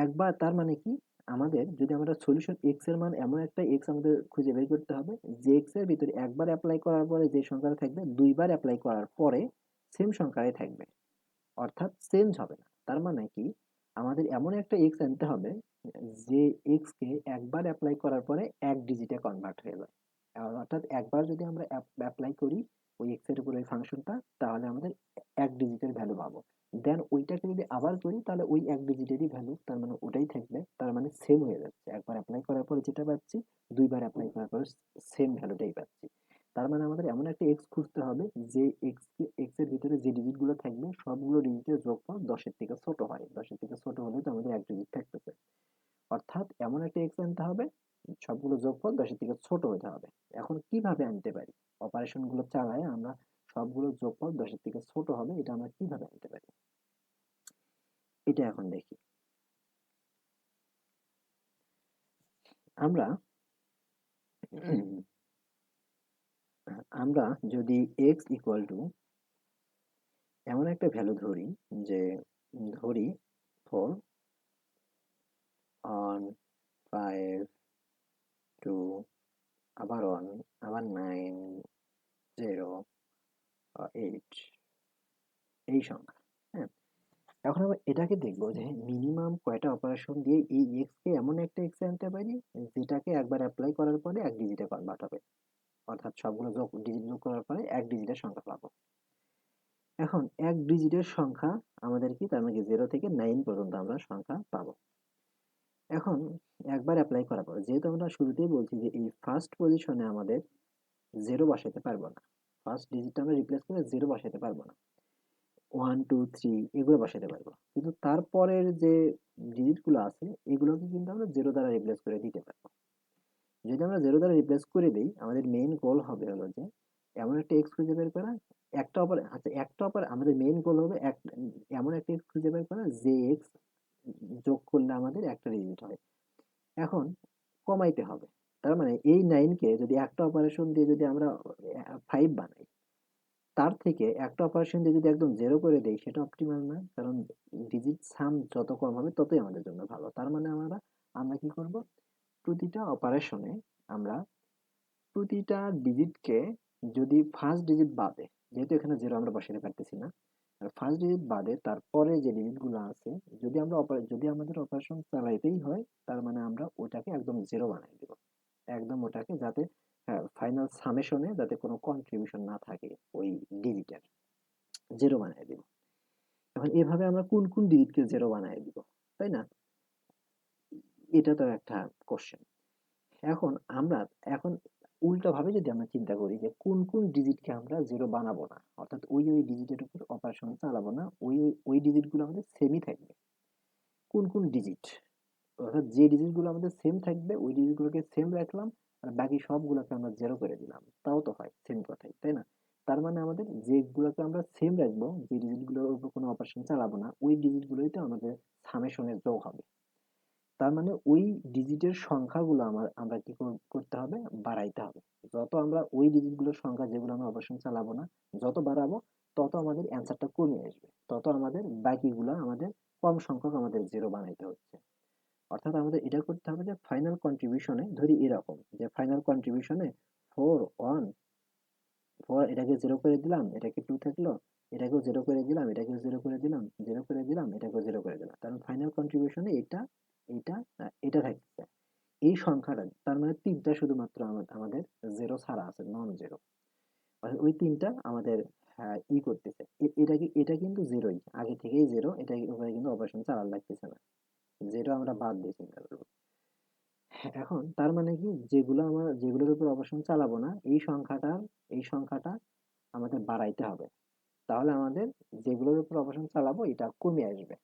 S1: একবার, তার মানে কি, আমাদের যদি আমরা সলিউশন এক্স এর মান এমন একটা এক্স আমাদের খুঁজে বের করতে হবে যে এক্স এর ভিতরে একবার অ্যাপ্লাই করার পরে যে সংখ্যাটা থাকবে, দুইবার অ্যাপ্লাই করার পরে সেম সংখ্যাই থাকবে, অর্থাৎ চেঞ্জ হবে না। তার মানে কি, আমাদের এমন একটা এক্স আনতে হবে যে এক্স কে একবার অ্যাপ্লাই করার পরে এক ডিজিটে কনভার্ট হয়ে যায়। অর্থাৎ একবার যদি আমরা অ্যাপ্লাই করি ওই এক্স এর উপর ওই ফাংশনটা, তাহলে আমাদের এক ডিজিটের ভ্যালু পাবো। দেন ওইটাকে যদি আবার করি তাহলে ওই এক ডিজিটেরই ভ্যালু, তার মানে ওটাই থাকবে, তার মানে সেম হয়ে যাচ্ছে। একবার অ্যাপ্লাই করার পরে যেটা পাচ্ছি, দুইবার অ্যাপ্লাই করার পরে সেম ভ্যালুটাই পাচ্ছি। তার মানে আমাদের এমন একটা এক্স খুঁজতে হবে যে এক্স এর ভিতরে যে ডিজিট গুলো থাকবে সবগুলো ডিজিটের যোগফল 10-এর থেকে ছোট হয়। 10-এর থেকে ছোট হলে তো আমাদের এক ডিজিট থাকতেছে। অর্থাৎ এমন একটা এক্স আনতে হবে সবগুলো যোগফল 10-এর থেকে ছোট হতে হবে। এখন কিভাবে আনতে পারি, অপারেশন গুলো চালায় আমরা সবগুলো যোগফল 10-এর থেকে ছোট হবে এটা আমরা কিভাবে আনতে পারি, এটা এখন দেখি। আমরা আমরা যদি এক্স ইকুয়াল টু এমন একটা ভ্যালু ধরি, যে ধরি 4 on 5 to আবার 1, আবার 9, 0, 8, এই সংখ্যা। হ্যাঁ, এখন আমরা এটাকে দেখবো যে মিনিমাম কয়টা অপারেশন দিয়ে এই এক্স কে এমন একটা এক্স আনতে পারি যেটাকে একবার অ্যাপ্লাই করার পরে এক ডিজিটে কনভার্ট হবে, অর্থাৎ সবগুলো যোগ ডিজিট যোগ করার পরে এক ডিজিটের সংখ্যা পাবো। এখন এক ডিজিটের সংখ্যা আমাদের কি, তার মানে 0 থেকে 9 পর্যন্ত আমরা সংখ্যা পাবো। এখন একবার অ্যাপ্লাই করার পর, যেহেতু আমরা শুরুতেই বলছি যে এই ফার্স্ট পজিশনে আমাদের 0 বসাতে পারবো না, ফার্স্ট ডিজিটটা আমরা রিপ্লেস করে 0 বসাতে পারবো না, 1 2 3 এগুলো বসাতে পারবো, কিন্তু তারপরের যে ডিজিটগুলো আছে এগুলোকে কিন্তু আমরা 0 দ্বারা রিপ্লেস করে দিতে পারবো। যদি আমরা 0 দ্বারা রিপ্লেস করে দিই, আমাদের মেইন গোল হবে হলো যে এমন একটা এক্স খুঁজে বের করা, আমাদের মেইন গোল হবে এমন একটা এক্স খুঁজে বের করা যে এক্স যোগ করলে আমাদের একটা ডিজিট হয়। এখন কমাইতে হবে, তার মানে এই 9 কে যদি একটা অপারেশন দিয়ে যদি আমরা 5 বানাই, তার থেকে একটা অপারেশন দিয়ে যদি একদম 0 করে দেই, সেটা অপটিমাল না, কারণ ডিজিট সাম যত কম হবে ততই আমাদের জন্য ভালো। তার মানে আমরা আমরা কি করব, প্রতিটা অপারেশনে আমরা প্রতিটা ডিজিটকে, যদি ফার্স্ট ডিজিট বাদে, যেহেতু এখানে 0 আমরা বসাতে পারতেছি না, ফার্স্ট ডিজিট বাদে তারপরে যে ডিজিট গুলো আছে, যদি আমাদের অপারেশন চালাইতেই হয়, তার মানে আমরা ওটাকে একদম 0 বানাই দিব, একদম ওটাকে যাতে, হ্যাঁ, ফাইনাল সামেশনে যাতে কোনো কন্ট্রিবিউশন না থাকে ওই ডিজিটের, 0 বানাই দিব। এখন এভাবে আমরা কোন কোন ডিজিটকে 0 বানাই দিব, তাই না? এটা তো একটা কোশ্চেন। এখন আমরা এখন উল্টাভাবে যদি আমরা চিন্তা করি যে কোন কোন ডিজিটকে আমরা 0 বানাবো না, অর্থাৎ ওই ডিজিটের উপর অপারেশন চালাবো না, ওই ডিজিটগুলো আমাদের সেমই থাকবে। কোন কোন ডিজিট, অর্থাৎ যে ডিজিটগুলো আমাদের সেম থাকবে ওই ডিজিটগুলোকে সেম রাখলাম, আর বাকি সবগুলোকে আমরা 0 করে দিলাম, তাও তো হয় সেম কথাই, তাই না? তার মানে আমাদের যেগুলোকে আমরা সেম রাখবো, যে ডিজিটগুলোর উপর কোনো অপারেশন চালাবো না, ওই ডিজিটগুলোই তো আমাদের সামেশনের যোগ হবে। তার মানে ওই ডিজিটের সংখ্যাগুলো আমরা কি করতে হবে, বাড়াইতে হবে। যত আমরা ওই ডিজিটগুলোর সংখ্যা যেগুলো আমরা অপারেশন চালাবো না, যত বাড়াবো, তত আমাদের অ্যান্সারটা কমে আসবে, তত আমাদের বাকিগুলো আমাদের কম সংখ্যক আমাদের 0 বানাইতে হচ্ছে। অর্থাৎ আমাদের এটা করতে হবে যে ফাইনাল কন্ট্রিবিউশনে ধরি এরকম, যে ফাইনাল কন্ট্রিবিউশনে 4 1 4 এটাকে 0 করে দিলাম, এটাকে 2 থাকলো, এটাকেও 0 করে দিলাম, এটাকেও 0 করে দিলাম, 0 করে দিলাম, এটাকেও 0 করে দিলাম, কারণ ফাইনাল কন্ট্রিবিউশনে এটা, এটা, এটা থাকছে, এই সংখ্যাটা, তার মানে তিনটা শুধুমাত্র আমাদের 0 ছাড়া আছে, নন 0, ওই তিনটা আমাদের, হ্যাঁ, করতেছে, এটা কিন্তু 0ই, আগে থেকেই 0, এটা উপরে কিন্তু অপারেশন চালান লাগতেছে না, 0 আমরা বাদ দিয়ে চিন্তা করবো। এখন তার মানে কি, যেগুলোর উপর অপারেশন চালাবো না, এই সংখ্যাটা আমাদের বাড়াইতে হবে, তাহলে আমাদের যেগুলোর উপর অপারেশন চালাবো এটা কমে আসবে।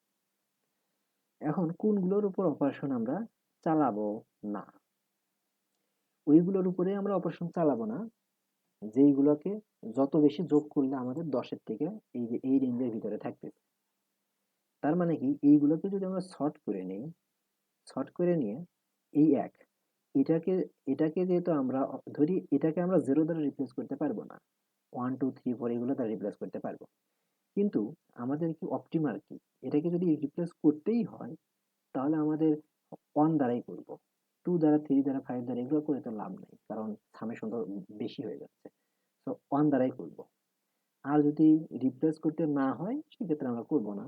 S1: এখন কোনগুলোর উপর অপারেশন আমরা চালাবো না, ওইগুলোর উপরে আমরা অপারেশন চালাবো না যেইগুলোকে যত বেশি যোগ করলে আমাদের 10-এর থেকে এই যে এই রেঞ্জের ভিতরে থাকবে। তার মানে কি, এইগুলোকে যদি আমরা শর্ট করে নিই, শর্ট করে নিয়ে এই এক, এটাকে এটাকে যেহেতু আমরা ধরি, এটাকে আমরা 0 দ্বারা রিপ্লেস করতে পারবো না, 1 2 3 4 এগুলো দ্বারা রিপ্লেস করতে পারবো, কিন্তু আমাদের কি অপটিমাল কি, এটাকে যদি রিপ্লেস করতেই হয়, তাহলে আমাদের 1 দ্বারাই করব, 2 দ্বারা 3 দ্বারা 5 দ্বারা এগুলো করে তো লাভ নেই, কারণ সামেশন তো বেশি হয়ে যাচ্ছে। তো 1 দ্বারাই করব। আর যদি রিপ্লেস করতে না হয় সেক্ষেত্রে আমরা করব না,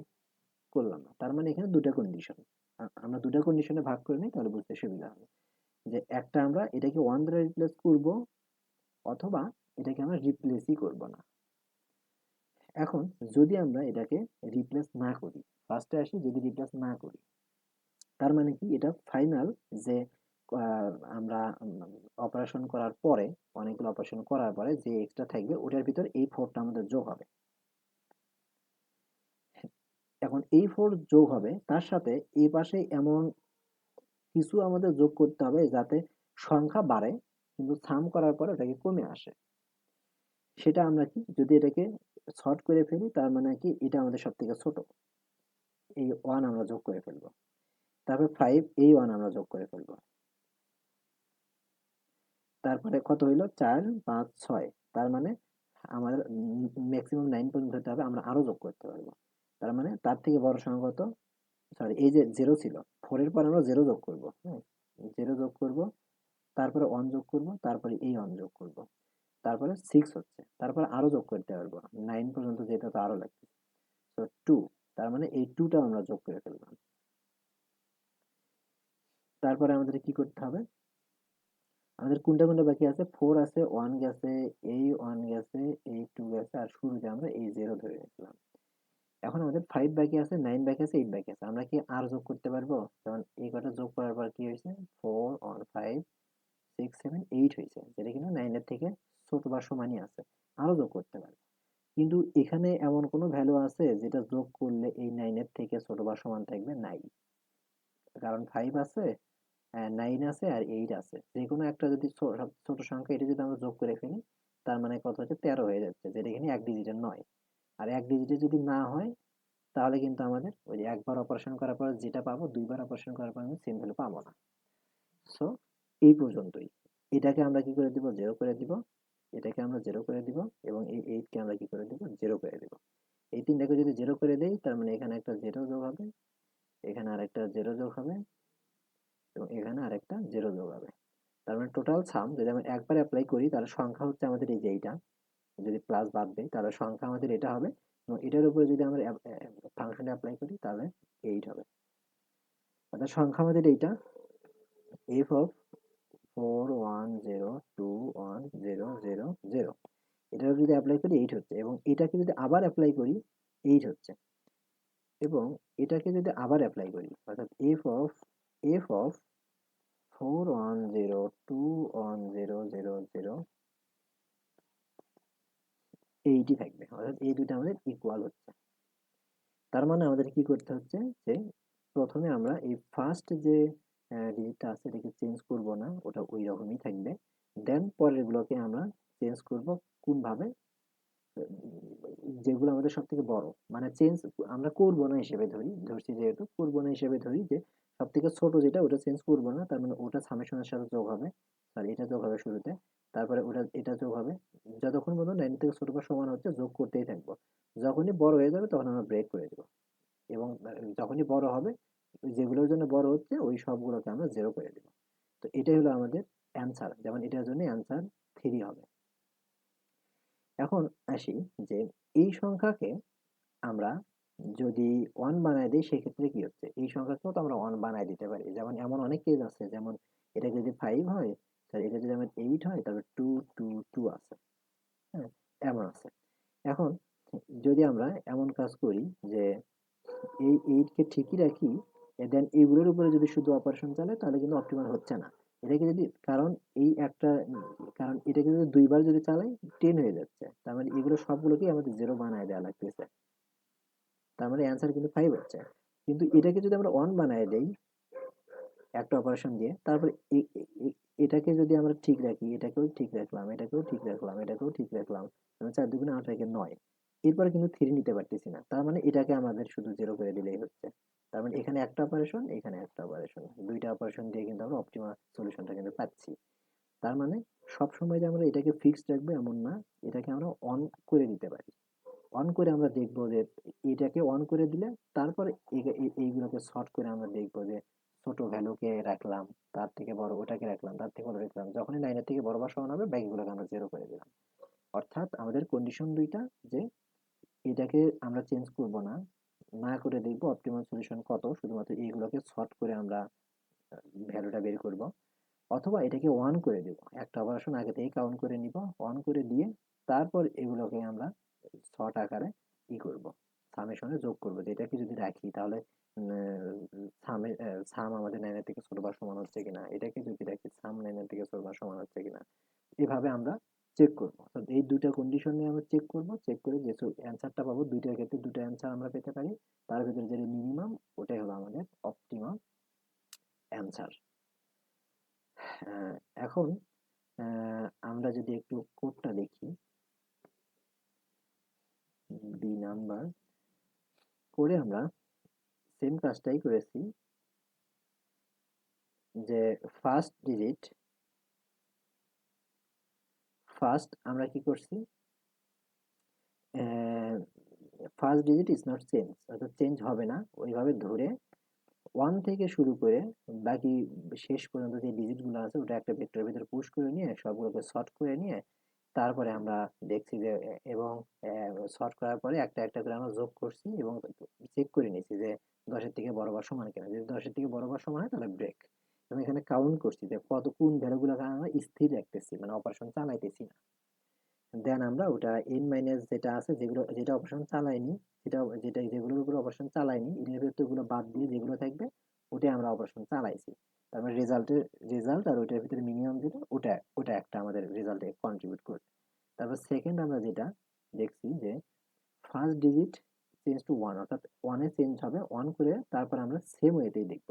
S1: করলাম না। তার মানে এখানে দুটা কন্ডিশন, আমরা দুটা কন্ডিশনে ভাগ করে নিই, তাহলে বুঝতে সুবিধা হবে। যে একটা, আমরা এটাকে 1 দ্বারা রিপ্লেস করব, অথবা এটাকে আমরা রিপ্লেসই করব না। এখন যদি আমরা এটাকে রিপ্লেস না করি, ফার্স্টে আসি, যদি রিপ্লেস না করি, তার মানে কি, এটা ফাইনাল যে আমরা অপারেশন করার পরে, অনেকগুলো অপারেশন করার পরে যে এক্সট্রা থাকবে ওটার ভিতর এই 4টা আমাদের যোগ হবে। এখন এই 4 যোগ হবে, তার সাথে এই পাশে এমন কিছু আমাদের যোগ করতে হবে যাতে সংখ্যা বাড়ে কিন্তু সাম করার পরে ওটাকে কমে আসে। সেটা আমরা কি, যদি এটাকে শর্ট করে ফেলি, তার মানে কি, এটা আমাদের সব থেকে ছোট, এই 1 আমরা যোগ করে ফেলবো, তারপর 5, এই 1 আমরা যোগ করে ফেলবো, তারপরে কত হইলো, 4 5 6, তার মানে আমাদের ম্যাক্সিমাম 9 পর্যন্ত হতে হবে, আমরা আরো যোগ করতে পারবো। তার মানে তার থেকে বড় সংখ্যা কত, সরি, এই যে 0 ছিল, 4 এর পর আমরা 0 যোগ করব, হ্যাঁ, 0 যোগ করব, তারপরে 1 যোগ করব, তারপরে এই 1 যোগ করব, তারপরে 6 হচ্ছে, তারপরে আরো যোগ করতে পারবো, 9 পর্যন্ত যেতে তো আরো লাগবে। তো 2, তার মানে এই 2টা আমরা যোগ করে ফেললাম। তারপরে আমাদের কি করতে হবে, আমাদের কোনটা কোনটা বাকি আছে, 4 আছে, 1 গেছে, এই 1 গেছে, এই 2 গেছে, আর শুরুতে আমরা এই 0 ধরে নিয়েছিলাম। এখন আমাদের 5 বাকি আছে, 9 বাকি আছে, 8 বাকি আছে। আমরা কি আর যোগ করতে পারবো? যেমন এই কটা যোগ করার পর কি হয়েছে, 4 1 5 6 7 8 হয়েছে, যেটা কিনা 9 এর থেকে ছোট বা সমানই আছে। আরো যোগ করতে পারবো, কিন্তু এখানে এমন কোনো ভ্যালু আছে যেটা যোগ করলে এই 9 এর থেকে ছোট বা সমান থাকবে? নাই। কারণ 5 আছে, 9 আছে, আর 8 আছে। যেকোনো একটা যদি ছোট সংখ্যা, এটা যদি আমরা যোগ করে ফেলি, তার মানে কত হচ্ছে, 13 হয়ে যাচ্ছে, যেটা এখানে এক ডিজিটের নয়। আর এক ডিজিটের যদি না হয়, তাহলে কিন্তু আমাদের ওই যে একবার অপারেশন করার পর যেটা পাবো, দুইবার অপারেশন করার পর আমি সেম ভ্যালু পাবো না। সো এই পর্যন্তই। এটাকে আমরা কি করে দিব, জিরো করে দিব। এটাকে আমরা জিরো করে দিব, এবং এই 8 কে আমরা কি করে দিব, জিরো করে দিব। এই তিনটাকে যদি জিরো করে দেই, তার মানে এখানে একটা জিরো যোগ হবে, এখানে আরেকটা জিরো যোগ হবে, এবং এখানে আরেকটা জিরো যোগ হবে। তার মানে টোটাল সাম যদি আমরা একবার অ্যাপ্লাই করি, তাহলে সংখ্যা হচ্ছে আমাদের এই যে এইটা। যদি প্লাস বাদ দেই, তাহলে সংখ্যা আমাদের এটা হবে, এবং এটার উপরে যদি আমরা ফাংশনটা অ্যাপ্লাই করি, তাহলে 8 হবে। অর্থাৎ সংখ্যা আমাদের এইটা, f অফ 4 1 0 2 1 0 0 0। এটা যদি অ্যাপ্লাই করি 8 হচ্ছে, এবং এটাকে যদি আবার অ্যাপ্লাই করি 8 হচ্ছে, এবং এটাকে যদি আবার অ্যাপ্লাই করি, অর্থাৎ f অফ 4 1 0 2 1 0 0 0 8ই থাকবে, অর্থাৎ এই দুটো আমাদের ইকুয়াল হচ্ছে। তার মানে আমাদের কি করতে হচ্ছে, যে প্রথমে আমরা এই ফার্স্ট যে ডিজিটটা আছে এটাকে চেঞ্জ করব না, ওটা ওই রকমই থাকবে। দেন পরের গুলোকে আমরা চেঞ্জ করব, কোনভাবে, যেগুলো আমাদের সব থেকে বড়, মানে চেঞ্জ আমরা করব না হিসেবে ধরছি, যেহেতু করব না হিসেবে ধরি, যে সব থেকে ছোট যেটা ওটা চেঞ্জ করব না, তার মানে ওটা সামেশনের সাথে যোগ হবে, আর এটা যোগ হবে শুরুতে, তারপরে ওটা এটা যোগ হবে, যতক্ষণ পর্যন্ত 9 থেকে ছোট বা সমান হচ্ছে যোগ করতেই থাকবো। যখনই বড় হয়ে যাবে তখন আমরা ব্রেক করে দেবো, এবং যখনই বড় হবে, যেগুলোর জন্য বড় হচ্ছে ওই সবগুলোকে আমরা জিরো করে দেবো। তো এটাই হলো আমাদের অ্যান্সার, যেমন এটার জন্য অ্যান্সার 3 হবে। এখন আসি, যে এই সংখ্যাকে আমরা যদি 1 বানায় দিই, সেক্ষেত্রে কি হচ্ছে, এই সংখ্যাকেও তো আমরা 1 বানায় দিতে পারি। যেমন এমন অনেক কেস আছে, যেমন এটা যদি 5 হয়, তাহলে এটা যদি আমার 8 হয়, তাহলে 2 2 2 আছে। হ্যাঁ, এমন আছে। এখন যদি আমরা এমন কাজ করি, যে এই 8 কে ঠিকই রাখি, দেন এগুলোর উপরে যদি শুধু অপারেশন চালাই, তাহলে কিন্তু অপটিমাল হচ্ছে না। এটাকে যদি, কারণ এই একটা কারণ এটাকে যদি দুইবার যদি চালাই, 10 হয়ে যাচ্ছে, তার মানে এগুলো সবগুলোকেই আমাদের জিরো বানায় দেওয়া লাগতেছে। তার মানে অ্যান্সার কিন্তু 5 হচ্ছে। কিন্তু এটাকে যদি আমরা 1 বানায় দেই একটা অপারেশন দিয়ে, তারপরে এটাকে যদি আমরা ঠিক রাখি, এটাকেও ঠিক রাখলাম, এটাকেও ঠিক রাখলাম, এটাকেও ঠিক রাখলাম, 4 2 8 একে 9, এরপরে কিন্তু 3 নিতে পারতেছি না। তার মানে এটাকে আমাদের শুধু জিরো করে দিলেই হচ্ছে। তার মানে এখানে একটা অপারেশন, এখানে একটা অপারেশন, দুইটা অপারেশন দিয়ে কিন্তু আমরা অপটিমাল সলিউশনটা কিন্তু পাচ্ছি। তার মানে সবসময় যে আমরা এটাকে ফিক্সড রাখবো এমন না, এটাকে আমরা অন করে দিতে পারি। অন করে আমরা দেখবো যে এটাকে অন করে দিলে, তারপরে এইগুলোকে শর্ট করে আমরা দেখবো যে ছোট ভ্যালুকে রাখলাম, তার থেকে বড় ওটাকে রাখলাম, তার থেকে বড় রাখলাম, যখনই 9 এর থেকে বড় বা সমান হবে, বাকিগুলোকে আমরা জিরো করে দিলাম। অর্থাৎ আমাদের কন্ডিশন দুইটা, যে এটাকে আমরা চেঞ্জ করব না, না করে দেখবো অপটিমাল সলিউশন কত, শুধুমাত্র এইগুলোকে শর্ট করে আমরা ভ্যালুটা বের করব, অথবা এটাকে ওয়ান করে দিব, একটা অপারেশন আগে থেকে কাউন্ট করে নিব, অন করে দিয়ে তারপর এগুলোকে আমরা শর্ট আকারে করব, সামেশনে যোগ করব। যেটাকে যদি রাখি, তাহলে সাম আমাদের 9 এর থেকে ছোট বা সমান হচ্ছে কিনা, এটাকে যদি রাখি, সাম 9 এর থেকে ছোট বা সমান হচ্ছে কিনা, এভাবে আমরা চেক করব। এই দুইটা কন্ডিশন নিয়ে আমরা চেক করব, চেক করে যে অ্যান্সারটা পাবো, দুইটার ক্ষেত্রে দুটো অ্যান্সার আমরা পেতে পারি, তার ভিতরে যেটা মিনিমাম, ওটাই হলো আমাদের অপটিমাম অ্যান্সার। এখন আমরা যদি একটু কোডটা দেখি, বি নাম্বার করে আমরা সেম কাজটাই করেছি, যে ফার্স্ট ডিজিট, ফার্স্ট আমরা কি করছি, first digit is not change, অর্থাৎ চেঞ্জ হবে না, ওইভাবে ধরে 1 থেকে শুরু করে বাকি শেষ পর্যন্ত যে ডিজিটগুলো আছে ওটা একটা ভেক্টরের ভিতরে পুশ করে নিয়ে সবগুলোকে সর্ট করে নিয়ে তারপরে আমরা দেখছি যে এবং সর্ট করার পরে একটা একটা করে আমরা যোগ করছি এবং চেক করে নিয়েছি যে 10-এর থেকে বড় বা সমান কিনা। যদি 10-এর থেকে বড় বা সমান হয় তাহলে ব্রেক। এবং এখানে কাউন্ট করছি যে কত কোন ভ্যালুগুলো আমরা স্থির রাখতেছি, মানে অপারেশন চালাইতেছি না। দেন আমরা ওটা n মাইনাস যেটা আছে, যেটা অপারেশন চালাইনি, যেগুলোর উপর অপারেশন চালাইনি এর ভেতরগুলো বাদ দিয়ে যেগুলো থাকবে ওটাই আমরা অপারেশন চালাইছি। তারপর রেজাল্ট আর ওইটার ভিতরে মিনিমাম যেটা ওটা একটা আমাদের রেজাল্টে কন্ট্রিবিউট করবে। তারপর সেকেন্ড আমরা যেটা দেখছি যে ফার্স্ট ডিজিট চেঞ্জ টু 1, অর্থাৎ 1 এ চেঞ্জ হবে 1 করে, তারপর আমরা সেম ওয়েতেই দেখব।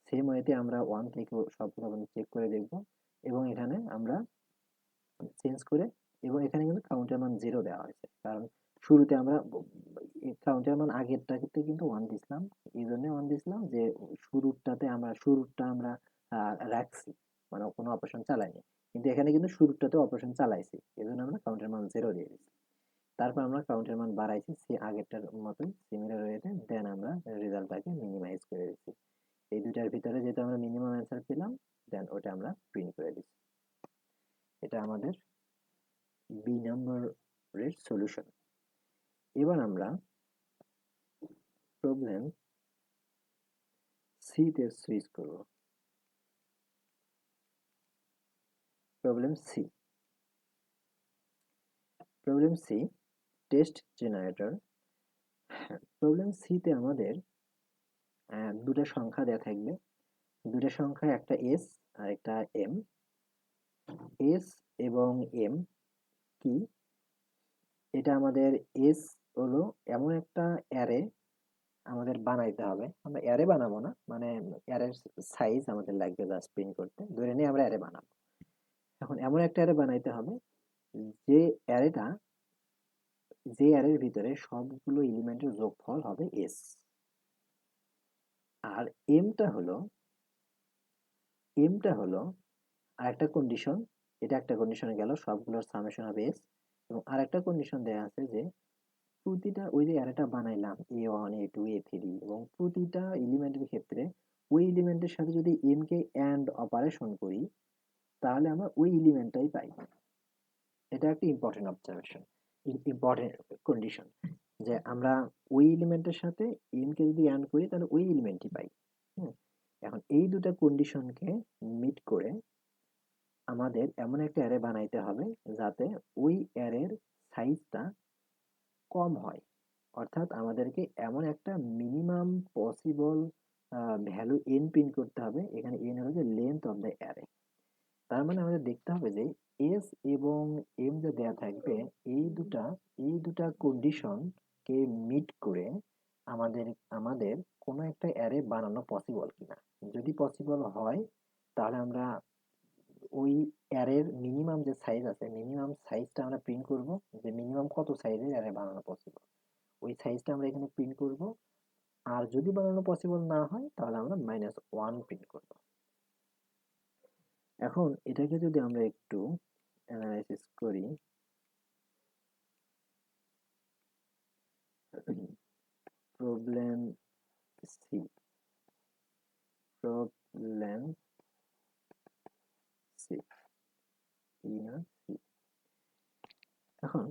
S1: সেম ওয়েতে আমরা 1 থেকে সবগুলো চেক করে দেখব এবং এখানে আমরা চেঞ্জ করে, এবং এখানে কিন্তু কাউন্টের মান 0 দেওয়া হয়েছে, কারণ শুরুতে আমরা কাউন্টের মান আগেরটাতে কিন্তু 1 দিছিলাম। এই জন্য 1 দিছিলাম যে শুরুটা আমরা রাখছি, মানে কোনো অপারেশন চালাইনি। কিন্তু এখানে কিন্তু শুরুটাতে অপারেশন চালাইছি, এই জন্য আমরা কাউন্টের মান 0 দিয়ে দিচ্ছি। তারপর আমরা কাউন্টের মান বাড়াইছি সে আগেরটার মতোই সিমিলার ওয়েতে, দেন আমরা রেজাল্টটাকে মিনিমাইজ করে দিচ্ছি। এই দুটার ভিতরে যেটা আমরা মিনিমাম অ্যান্সার পেলাম, দেন ওটা আমরা প্রিন্ট করে দিচ্ছি। এটা আমাদের বি নম্বরের সলিউশন। এবার আমরা প্রবলেম সি তে সুইচ করব। Problem C test generator. Problem C তে আমাদের দুটা সংখ্যা দেওয়া থাকবে, দুটা সংখ্যা, একটা এস আর একটা এম। এস এবং এম কি? এটা আমাদের এস হলো এমন একটা অ্যারে আমাদের বানাইতে হবে। আমরা অ্যারে বানাবো না, মানে অ্যারের সাইজ আমাদের লাগবে জাস্ট প্রিন্ট করতে। ধরে নিয়ে আমরা অ্যারে বানাবো। এখন এমন একটা অ্যারে বানাইতে হবে যে অ্যারেটা যে অ্যারের ভিতরে সবগুলো এলিমেন্টের যোগফল হবে এস। আর এমটা হলো আরেকটা কন্ডিশন। এটা একটা কন্ডিশনে গেল, সবগুলোর সামেশন হবে এস। এবং আরেকটা কন্ডিশন দেওয়া আছে যে প্রতিটা ওই যে অ্যারেটা বানাইলাম A1 A2 A3, এবং প্রতিটা এলিমেন্টের ক্ষেত্রে ওই এলিমেন্টের সাথে যদি এম কে অ্যান্ড অপারেশন করি তাহলে আমরা ওই এলিমেন্টটাই পাই। এটা একটা ইম্পর্টেন্ট অবজারভেশন, ইম্পর্টেন্ট কন্ডিশন, যে আমরা ওই এলিমেন্টের সাথে এম কে যদি অ্যান্ড করি তাহলে ওই এলিমেন্টই পাই। হুম। এখন এই দুটা কন্ডিশনকে মিট করে আমাদের এমন একটা অ্যারে বানাইতে হবে যাতে ওই অ্যারের সাইজটা কম হয়। অর্থাৎ আমাদেরকে এমন একটা minimum possible value N print করতে হবে। এখানে এন হলো যে লেন্থ অফ দ্য অ্যারে। তার মানে আমাদের দেখতে হবে যে এস এবং এম যে দেয়া থাকবে এই দুটা কন্ডিশন কে মিট করে আমাদের আমাদের কোনো একটা অ্যারে বানানো পসিবল কিনা। যদি পসিবল হয় তাহলে আমরা ওই অ্যারের মিনিমাম যে সাইজ আছে মিনিমাম সাইজটা আমরা প্রিন্ট করব, যে মিনিমাম কত সাইজের অ্যারে বানানো পসিবল ওই সাইজটা আমরা এখানে প্রিন্ট করব। আর যদি বানানো পসিবল না হয় তাহলে আমরা -1 প্রিন্ট করব। এখন এটাকে যদি আমরা একটু অ্যানালাইসিস করি, প্রবলেম সি প্রবলেম সি না সি। এখন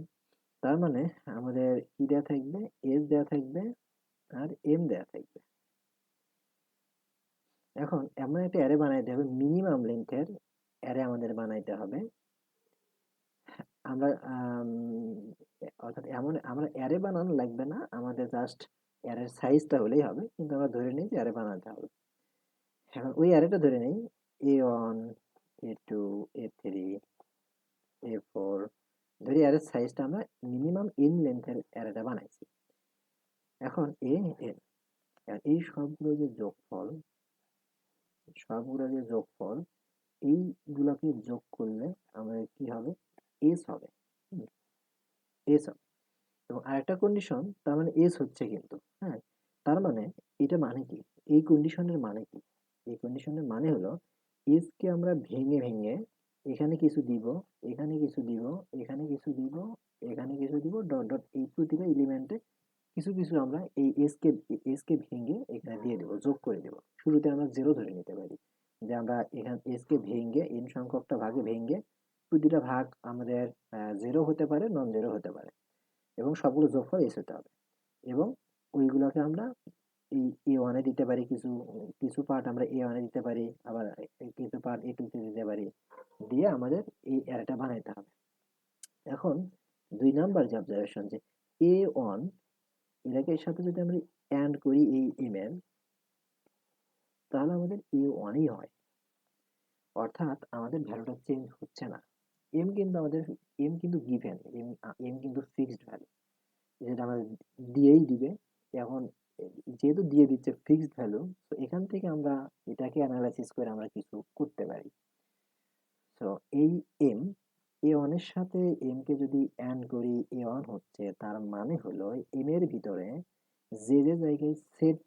S1: তার মানে আমাদের কি দেয়া থাকবে, এস দেয়া থাকবে আর এম দেয়া থাকবে। এখন এমন একটা অ্যারে বানাইতে হবে, মিনিমাম লেন্থের অ্যারে আমাদের বানাইতে হবে। আমরা অর্থাৎ এমন আমরা অ্যারে বানানো লাগবে না, আমাদের জাস্ট অ্যারের সাইজটা হলেই হবে, কিন্তু আমরা ধরে নিই যে অ্যারে বানাতে হবে। এখন ওই অ্যারেটা ধরে নিই A1 A2 A3 A4, ধরি অ্যারের সাইজটা আমরা মিনিমাম ইন লেন্থের অ্যারেটা বানাইছি। এখন এই সবগুলো যে যোগফল এইগুলাকে যোগ করলে আমাদের কি হবে, এস হবে। এস হবে। এবং আরেকটা কন্ডিশন, তার মানে এস হচ্ছে কিন্তু, হ্যাঁ। তার মানে এটা মানে কি, এই কন্ডিশনের মানে কি, এই কন্ডিশনের মানে হলো এস কে আমরা ভেঙে ভেঙে এখানে কিছু দিব, এখানে কিছু দিব, এখানে কিছু দিব, এখানে কিছু দিব, ডট ডট এই প্রতিটা এলিমেন্টে কিছু কিছু আমরা এই এস কে ভেঙে এখানে দিয়ে দেবো, যোগ করে দেবো। শুরুতে আমরা 0 ধরে নিতে পারি, যে আমরা এখানে এস কে ভেঙে n সংখ্যকটা ভাগে ভেঙে প্রতিটা ভাগ আমাদের 0 হতে পারে, নন 0 হতে পারে, এবং সবগুলো যোগফল s হতে হবে। এবং ওইগুলোকে আমরা এই A1 এ দিতে পারি, কিছু কিছু পার্ট আমরা A1 এ দিতে পারি, আবার কিছু পার্ট A2 তে দিতে পারি, দিয়ে আমাদের এই অ্যারেটা বানাইতে হবে। এখন 2 নাম্বার যে অবজারভেশন, যে A1 এটাকে এর সাথে যদি আমরা অ্যান্ড করি এই m এর, তাহলে আমাদের A1 ই হয়। অর্থাৎ আমাদের ভ্যালুটা চেঞ্জ হচ্ছে না। m কিন্তু আমাদের m কিন্তু গিভেন, m কিন্তু ফিক্সড ভ্যালু, যেটা আমাদের দিয়েই দিবে। এখন যেহেতু দিয়ে দিচ্ছে ফিক্সড ভ্যালু, তো এখান থেকে আমরা এটাকে অ্যানালাইসিস করে আমরা কিছু করতে পারি। তো এই m A1 এর সাথে m কে যদি অ্যান্ড করি, A1 হচ্ছে, তার মানে হলো m এর ভিতরে যে যে জায়গায় সেট,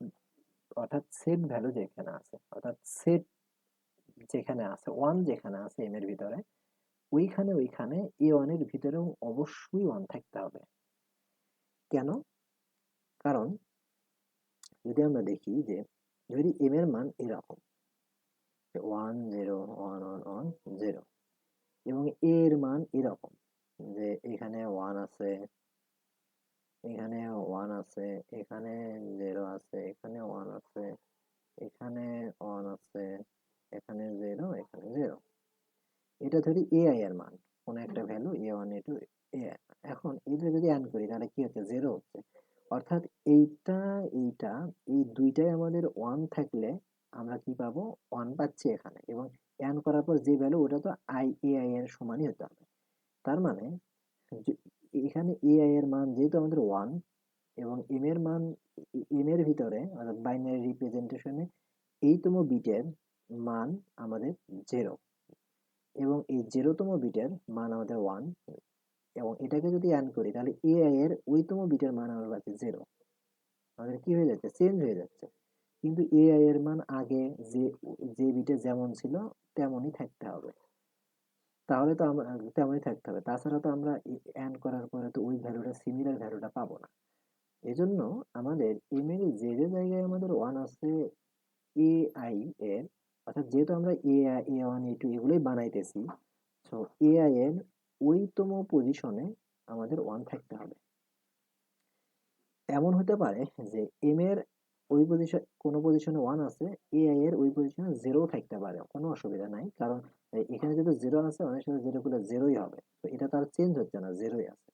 S1: অর্থাৎ সেট ভ্যালু যেখানে আছে, অর্থাৎ সেট যেখানে আছে, 1 যেখানে আছে m এর ভিতরে, ওইখানে A1 এর ভিতরেও অবশ্যই 1 থাকতে হবে। কেন? কারণ যদি আমরা দেখি যে যদি m এর মান এরকম 1 0 1 1 1 0, এবং a এর মান এরকম যে এখানে 1 আছে, এখানে 1 আছে, এখানে 0 আছে, এখানে 1 আছে, এখানে 1 আছে, এখানে 0, এখানে 0, এটা ধরি ai এর মান, কোন একটা ভ্যালু a1 a2 ai। এখন এটা যদি অ্যাড করি তাহলে কি হচ্ছে, 0 হচ্ছে। অর্থাৎ এইটা এইটা এই দুইটাই আমাদের 1 থাকলে আমরা কি পাবো, 1 পাচ্ছি এখানে, এবং অ্যাড করার পর যে ভ্যালু ওটা তো ai এর সমানই হতে হবে। তার মানে এখানে ai এর মান যেহেতু আমাদের 1, এবং m এর মান m এর ভিতরে, অর্থাৎ বাইনারি রিপ্রেজেন্টেশনে এইতম বিটের মান আমাদের 0, এবং এই 0তম বিটের মান আমাদের 1, এবং এটাকে যদি অ্যাড করি তাহলে ai এর ওইতম বিটের মান আমরা পাচ্ছি 0। আমাদের কি হয়ে যাচ্ছে, চেঞ্জ হয়ে যাচ্ছে। কিন্তু ai এর মান আগে যে যে বিটে যেমন ছিল তেমনই থাকতে হবে। তাহলে তো আমরা তেমনই থাকতে হবে, তাছাড়া তো আমরা অ্যাড করার পরে তো ওই ভ্যালুটা, সিমিলার ভ্যালুটা পাবো না। এজন্য আমাদের m এর যে যে জায়গায় আমাদের 1 আছে ai এর, অর্থাৎ যেহেতু আমরা a1 a2 এগুলোই বানাইতেছি, সো ai এর ওইতম পজিশনে আমাদের 1 থাকতে হবে। এমন হতে পারে যে m এর ওই পজিশন, কোনো পজিশনে 1 আছে, ai এর ওই পজিশনে 0 থাকতে পারে, কোনো অসুবিধা নাই, কারণ এখানে যেহেতু 0 আছে, অনেক সময় 0 গুলো 0ই হবে, তো এটা তো আর চেঞ্জ হচ্ছে না, 0ই আছে।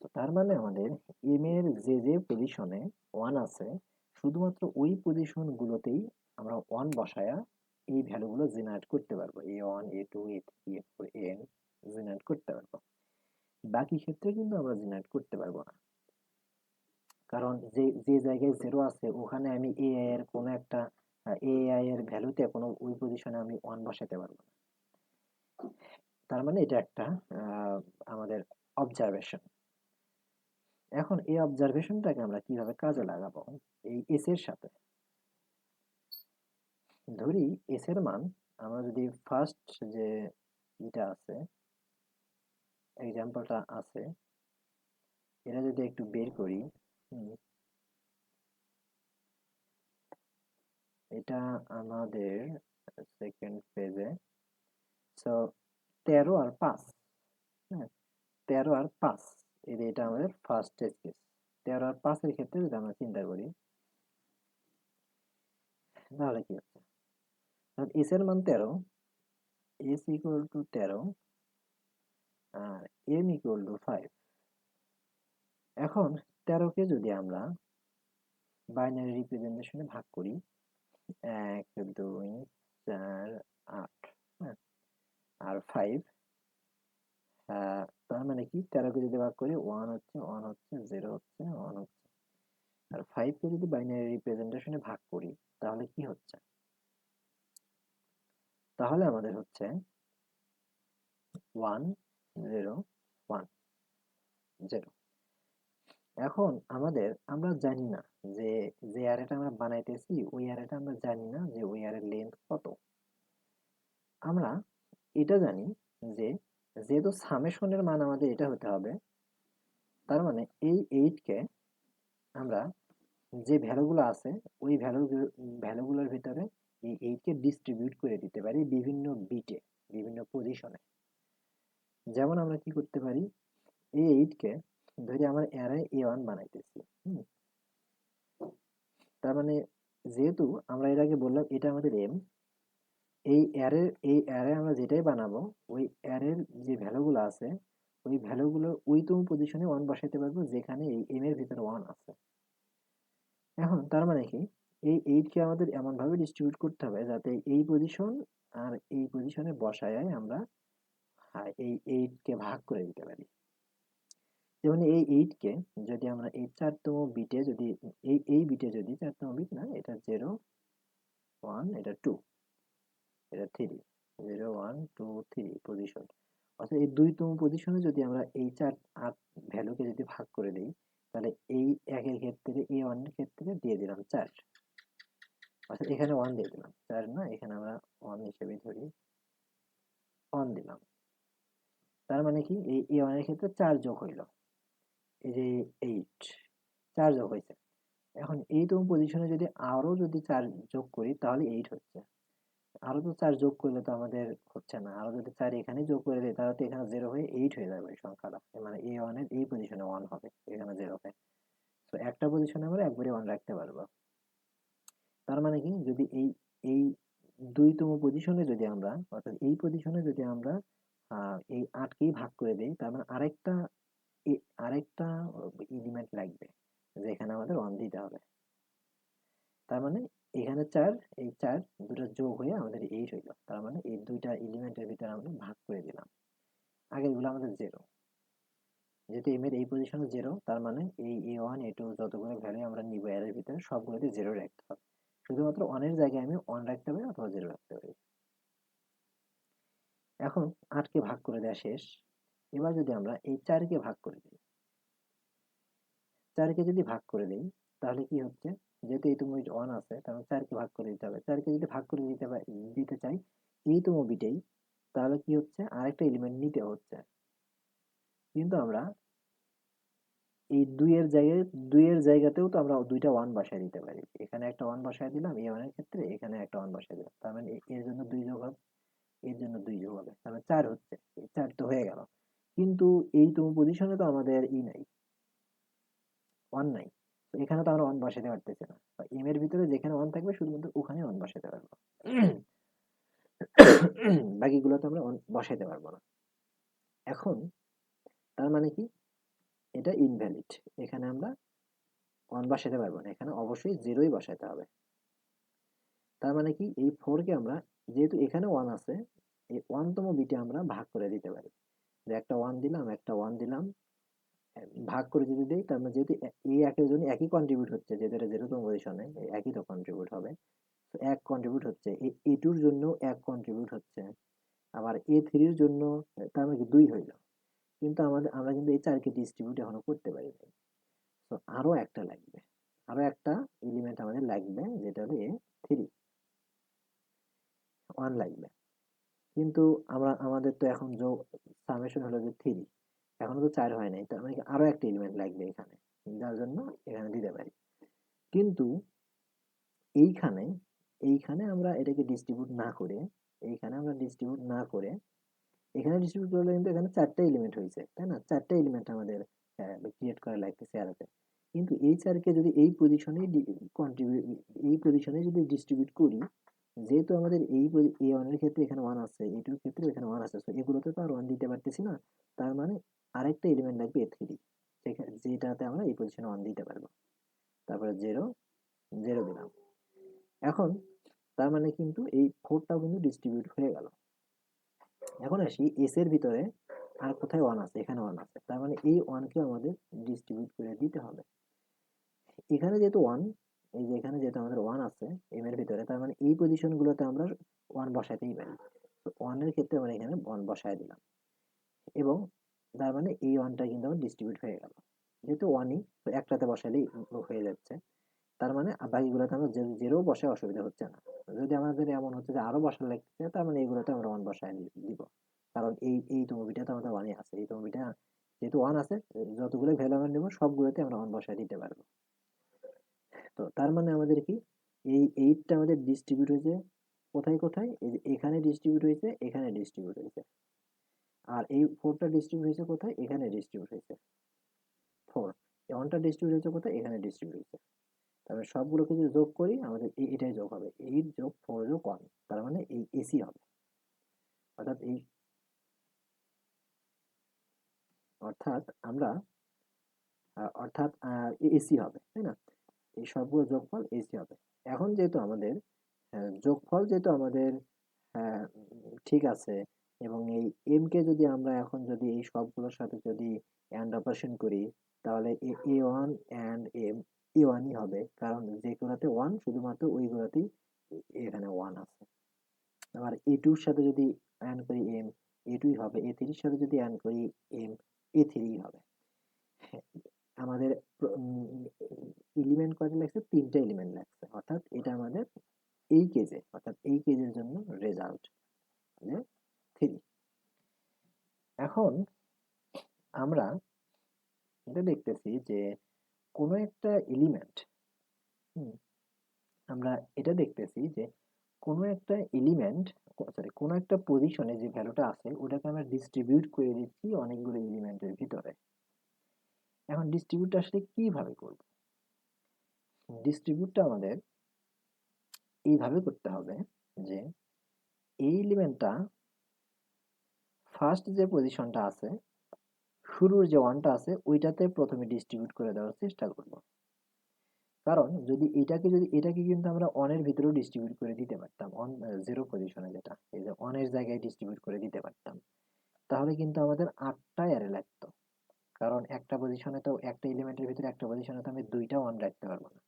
S1: তো তার মানে আমাদের m এর যে যে পজিশনে 1 আছে, শুধুমাত্র ওই পজিশন গুলোতেই আমরা 1 বসায়া এই ভ্যালুগুলো জেনারেট করতে পারবো, a1 a2 a3 a4 an generate করতে পারবো। বাকি ক্ষেত্রে কিন্তু আমরা জেনারেট করতে পারবো না, কারণ যে যে জায়গায় 0 আছে ওখানে আমি ai এর কোনো একটা ai এর ভ্যালুতে কোনো ওই পজিশনে আমি 1 বসাতে পারবো না। তার মানে এটা একটা আমাদের অবজারভেশন। এখন এই অবজারভেশনটাকে আমরা কিভাবে কাজে লাগাবো এই এস এর সাথে। ধরি এস এর মান, আমরা যদি ফার্স্ট যে এটা আছে, এক্সাম্পলটা আছে, এটা যদি একটু বের করি, এটা আমাদের সেকেন্ড পেজে। সো 13 আর 5, হ্যাঁ, 13 আর 5, এটা আমাদের ফার্স্ট টেস্ট কেস। 13 আর 5 এর ক্ষেত্রে যদি আমরা চিন্তা করি, তাহলে কি হচ্ছে, এস এর মান 13, এস ইকুয়াল টু 13, আর এম ইকুয়াল টু 5। এখন 13কে যদি আমরা বাইনারি রিপ্রেজেন্টেশনে ভাগ করি, 1 2 4 8, হ্যাঁ, আর 5, তার মানে কি, 13কে যদি ভাগ করি 1 হচ্ছে, 1 হচ্ছে, 0 হচ্ছে, 1 হচ্ছে, আর 5কে যদি বাইনারি রিপ্রেজেন্টেশনে ভাগ করি তাহলে কি হচ্ছে, তাহলে আমাদের হচ্ছে 1 0 1 0। এখন আমরা জানি না যে যে অ্যারেটা আমরা বানাইতেছি ওই অ্যারেটা আমরা জানি না যে ওই অ্যারের লেন্থ কত। আমরা এটা জানি যে যেহেতু সামেশনের মান আমাদের এটা হতে হবে, তার মানে এই 8 কে আমরা যে ভ্যালুগুলো আছে ওই ভ্যালুগুলোর ভিতরে এই 8 কে ডিস্ট্রিবিউট করে দিতে পারি বিভিন্ন বিটে, বিভিন্ন পজিশনে। যেমন আমরা কি করতে পারি, এই 8 কে ধরে আমার অ্যারে A1 বানাইতেছি। তার মানে যেহেতু আমরা এর আগে বললাম এটা আমাদের এম, এই অ্যারে আমরা যেটাই বানাবো ওই অ্যারের যে ভ্যালুগুলো আছে ওই ভ্যালুগুলো ওইতম পজিশনে 1 বসাইতে পারবো যেখানে এই এম এর ভিতরে 1 আছে। এখন তার মানে কি, এই 8 কে আমাদের এমন ভাবে ডিস্ট্রিবিউট করতে হবে যাতে এই পজিশন আর এই পজিশনে বসায় আমরা এই 8 কে ভাগ করে দিতে পারি। যেমন এই 8 কে যদি আমরা এই 4তম বিটে যদি এই বিটে যদি 4তম বিট না, এটা 0 1 এটা 2 এটা 3, 0 1 2 3 পজিশন, অর্থাৎ এই 2তম পজিশনে যদি আমরা এই 8 ভ্যালুকে যদি ভাগ করে দিই, তাহলে এই একের ক্ষেত্রে A1 এর ক্ষেত্রে দিয়ে দিলাম 4, অর্থাৎ এখানে 1 দিয়ে দিলাম, 4 না, এখানে আমরা 1 হিসেবে ধরি, 1 দিলাম। তার মানে কি এই A1 এর ক্ষেত্রে 4 যোগ হইল, এই যে 8 4 যোগ হয়েছে। এখন এইতম পজিশনে যদি আরো যদি 4 যোগ করি তাহলে 8 হচ্ছে। আরো তো 4 যোগ করলে তো আমাদের হচ্ছে না, আরো যদি 4 এখানে যোগ করে দেয় তাহলে তো এখানে 0 হয়ে 8 হয়ে যাবে এই সংখ্যাটা, মানে A1 এর এই পজিশনে 1 হবে, এখানে 0 হয়। তো একটা পজিশনে আমরা একবারে 1 রাখতে পারবো। তার মানে কি, যদি এই এই 2তম পজিশনে যদি আমরা, অর্থাৎ এই পজিশনে যদি আমরা এই 8 কেই ভাগ করে দেই, তার মানে আরেকটা এলিমেন্ট লাগবে যেখানে আমাদের 1 দিতে হবে। তার মানে এখানে 4, এই 4 দুটো যোগ হয়ে আমাদের 8 হইল। তার মানে এই দুইটা এলিমেন্টের ভিতরে আমরা ভাগ করে দিলাম। আগেরগুলো আমাদের 0, যেহেতু m এর এই পজিশনে 0, তার মানে এই A1 A2 যতগুলো ভ্যালু আমরা নিব এর ভিতরে সবগুলোতে 0 রাখতে হবে। শুধুমাত্র 1 এর জায়গায় আমি 1 রাখতে পারি অথবা 0 রাখতে পারি। এখন 8 কে ভাগ করে দেওয়া শেষ। এবার যদি আমরা এই 4 কে ভাগ করে দিই, 4 কে যদি ভাগ করে দেই তাহলে কি হচ্ছে, যেহেতু এইতম বিট 1 আছে তার মানে 4 কে ভাগ করে দিতে হবে। 4 কে যদি ভাগ করে দিতে চাই এইতম বিটেই, তাহলে কি হচ্ছে, আরেকটা এলিমেন্ট নিতে হচ্ছে। কিন্তু আমরা এই 2 এর জায়গাতেও তো আমরা দুইটা 1 বসায় দিতে পারি। এখানে একটা 1 বসায় দিলাম A1 এর ক্ষেত্রে, এখানে একটা 1 বসায় দিলাম। তার মানে এর জন্য 2 যোগ হবে, এর জন্য 2 যোগ হবে, তার মানে 4 হচ্ছে। এই 4 তো হয়ে গেল। কিন্তু এইতম পজিশনে তো আমাদের নাই, 1 নাই। তো এখানে তো আমরা 1 বসাতে পারতেছি না। এম এর ভিতরে যেখানে 1 থাকবে শুধুমাত্র ওখানে 1 বসাতে পারবো। বাকিগুলো তো আমরা 1 বসাইতে পারবো না। এখন তার মানে কি, এটা ইনভ্যালিড। এখানে আমরা 1 বসাতে পারবো না, এখানে অবশ্যই 0ই বসাতে হবে। তার মানে কি, এই 4 কে আমরা, যেহেতু এখানে 1 আছে, এই 1তম বিটে আমরা ভাগ করে দিতে পারি। যে একটা 1 দিলাম, একটা 1 দিলাম, ভাগ করে যদি দেই, তার মানে যেহেতু এই একের জন্য একই কন্ট্রিবিউট হচ্ছে, যেহেতু এটা 0তম পজিশনে একই তো কন্ট্রিবিউট হবে, তো 1 কন্ট্রিবিউট হচ্ছে, A2 এর জন্য 1 কন্ট্রিবিউট হচ্ছে, আবার A3 এর জন্য, তার মানে কি 2 হইল। কিন্তু আমরা কিন্তু এই 4 কে ডিস্ট্রিবিউট এখনো করতে পারি নাই। তো আরো একটা লাগবে, আরো একটা এলিমেন্ট আমাদের লাগবে, যেটা হলো A3, 1 লাগবে। কিন্তু আমাদের তো এখন সামেশন হলো যে 3, এখনো তো 4 হয় নাই, তার মানে কি আরো একটা এলিমেন্ট লাগবে এখানে, যার জন্য এখানে দিতে পারি। কিন্তু এইখানে এইখানে আমরা এটাকে ডিস্ট্রিবিউট না করে, এইখানে আমরা ডিস্ট্রিবিউট না করে, এখানে ডিস্ট্রিবিউট করলে কিন্তু এখানে 4টা এলিমেন্ট হয়েছে, তাই না? 4টা এলিমেন্ট আমাদের ক্রিয়েট করা লাগতেছে আলাদা। কিন্তু এই 4 কে যদি এই পজিশনে কন্ট্রিবিউট, এই পজিশনে যদি ডিস্ট্রিবিউট করি, যেহেতু আমাদের A1 এর ক্ষেত্রে এখানে 1 আছে, A2 এর ক্ষেত্রে এখানে 1 আছে, তো এগুলোতে তো আর 1 দিতে পারতেছি না। তার মানে আরেকটা এলিমেন্ট লাগবে A3, যেটাতে আমরা এই পজিশনে 1 দিতে পারবো। তারপরে 0 0 দিলাম। এখন তার মানে কিন্তু এই 4টাও কিন্তু ডিস্ট্রিবিউট হয়ে গেল। এখন আসি এস এর ভিতরে আর কোথায় 1 আছে, এখানে 1 আছে, তার মানে এই 1 কে আমাদের ডিস্ট্রিবিউট করে দিতে হবে। এখানে যেহেতু 1, এই যে এখানে যেহেতু আমাদের 1 আছে এম এর ভিতরে, তার মানে এই পজিশন গুলোতে আমরা 1 বসাতেই পারি। তো 1 এর ক্ষেত্রে আমরা এখানে 1 বসায় দিলাম, এবং তার মানে এই 1টা কিন্তু আমার ডিস্ট্রিবিউট হয়ে গেল। যেহেতু 1ই, তো একটাতে বসালেই হয়ে যাচ্ছে। তার মানে বাকিগুলোতে আমরা 0 বসায় অসুবিধা হচ্ছে না। যদি আমাদের এমন হচ্ছে যে আরো বসার লাগছে, তার মানে এগুলোতে আমরা 1 বসায় দিব। কারণ এই মুভিটা তো আমাদের 1 আছে, এই মুভিটা যেহেতু 1 আছে, যতগুলো ভ্যালু আমরা নেবো সবগুলোতে আমরা 1 বসায় দিতে পারবো। তো তার মানে আমাদের কি, এই 8টা আমাদের ডিস্ট্রিবিউট হয়েছে কোথায় কোথায়, এই যে এখানে ডিস্ট্রিবিউট হয়েছে, এখানে ডিস্ট্রিবিউট হয়েছে। আর এই 4টা ডিস্ট্রিবিউট হয়েছে কোথায়, এখানে ডিস্ট্রিবিউট হয়েছে 4। এই 1টা ডিস্ট্রিবিউট হয়েছে কোথায়, এখানে ডিস্ট্রিবিউট হয়েছে। তারপরে সবগুলোকে যদি যোগ করি আমাদের এটাই যোগ হবে, 8 যোগ 4 যোগ 1, তার মানে এই এসি হবে। অর্থাৎ এই অর্থাৎ আমরা অর্থাৎ এসি হবে, তাই না? এই সবগুলো যোগফল এসি হবে। এখন যেহেতু আমাদের যোগফল যেহেতু আমাদের ঠিক আছে, এবং এই এম কে যদি আমরা এখন যদি এই সবগুলোর সাথে যদি অ্যান্ড অপারেশন করি, তাহলে এ ওয়ান অ্যান্ড এম এ ওয়ানই হবে, কারণ যেগুলোতে ওয়ান শুধুমাত্র ওইগুলোতেই এখানে ওয়ান আছে। আবার এ টুর সাথে যদি অ্যান্ড করি এম, এ টুই হবে। এ থ্রির সাথে যদি অ্যান্ড করি এম, এ থ্রিই হবে। আমাদের এলিমেন্ট কয়টা লাগছে, 3টা এলিমেন্ট লাগছে, অর্থাৎ এটা আমাদের এই কেজে, অর্থাৎ এই কেজের জন্য রেজাল্ট যে 3। এখন আমরা এটা দেখতেছি যে কোনো একটা এলিমেন্ট, আমরা এটা দেখতেছি যে কোনো একটা এলিমেন্ট, সরি কোনো একটা পজিশনে যে ভ্যালুটা আছে ওটাকে আমরা ডিস্ট্রিবিউট করে দিচ্ছি অনেকগুলো এলিমেন্টের ভিতরে। এখন ডিস্ট্রিবিউটটা আসলে কিভাবে করব? ডিস্ট্রিবিউটটা আমাদের এইভাবে করতে হবে যে এই এলিমেন্টটা ফার্স্ট যে পজিশনটা আছে, শুরুর যে ওয়ানটা আছে ওইটাতে প্রথমে ডিস্ট্রিবিউট করে দেওয়ার চেষ্টা করব। কারণ যদি এটাকে কিন্তু আমরা অনের ভিতরেও ডিস্ট্রিবিউট করে দিতে পারতাম, অন জিরো পজিশনে, যেটা এই যে অনের জায়গায় ডিস্ট্রিবিউট করে দিতে পারতাম, তাহলে কিন্তু আমাদের 8টা অ্যারে লাগতো। কারণ একটা পজিশনে তো, একটা এলিমেন্টের ভিতরে একটা পজিশনে তো আমি 2টা ওয়ান রাখতে পারবো না।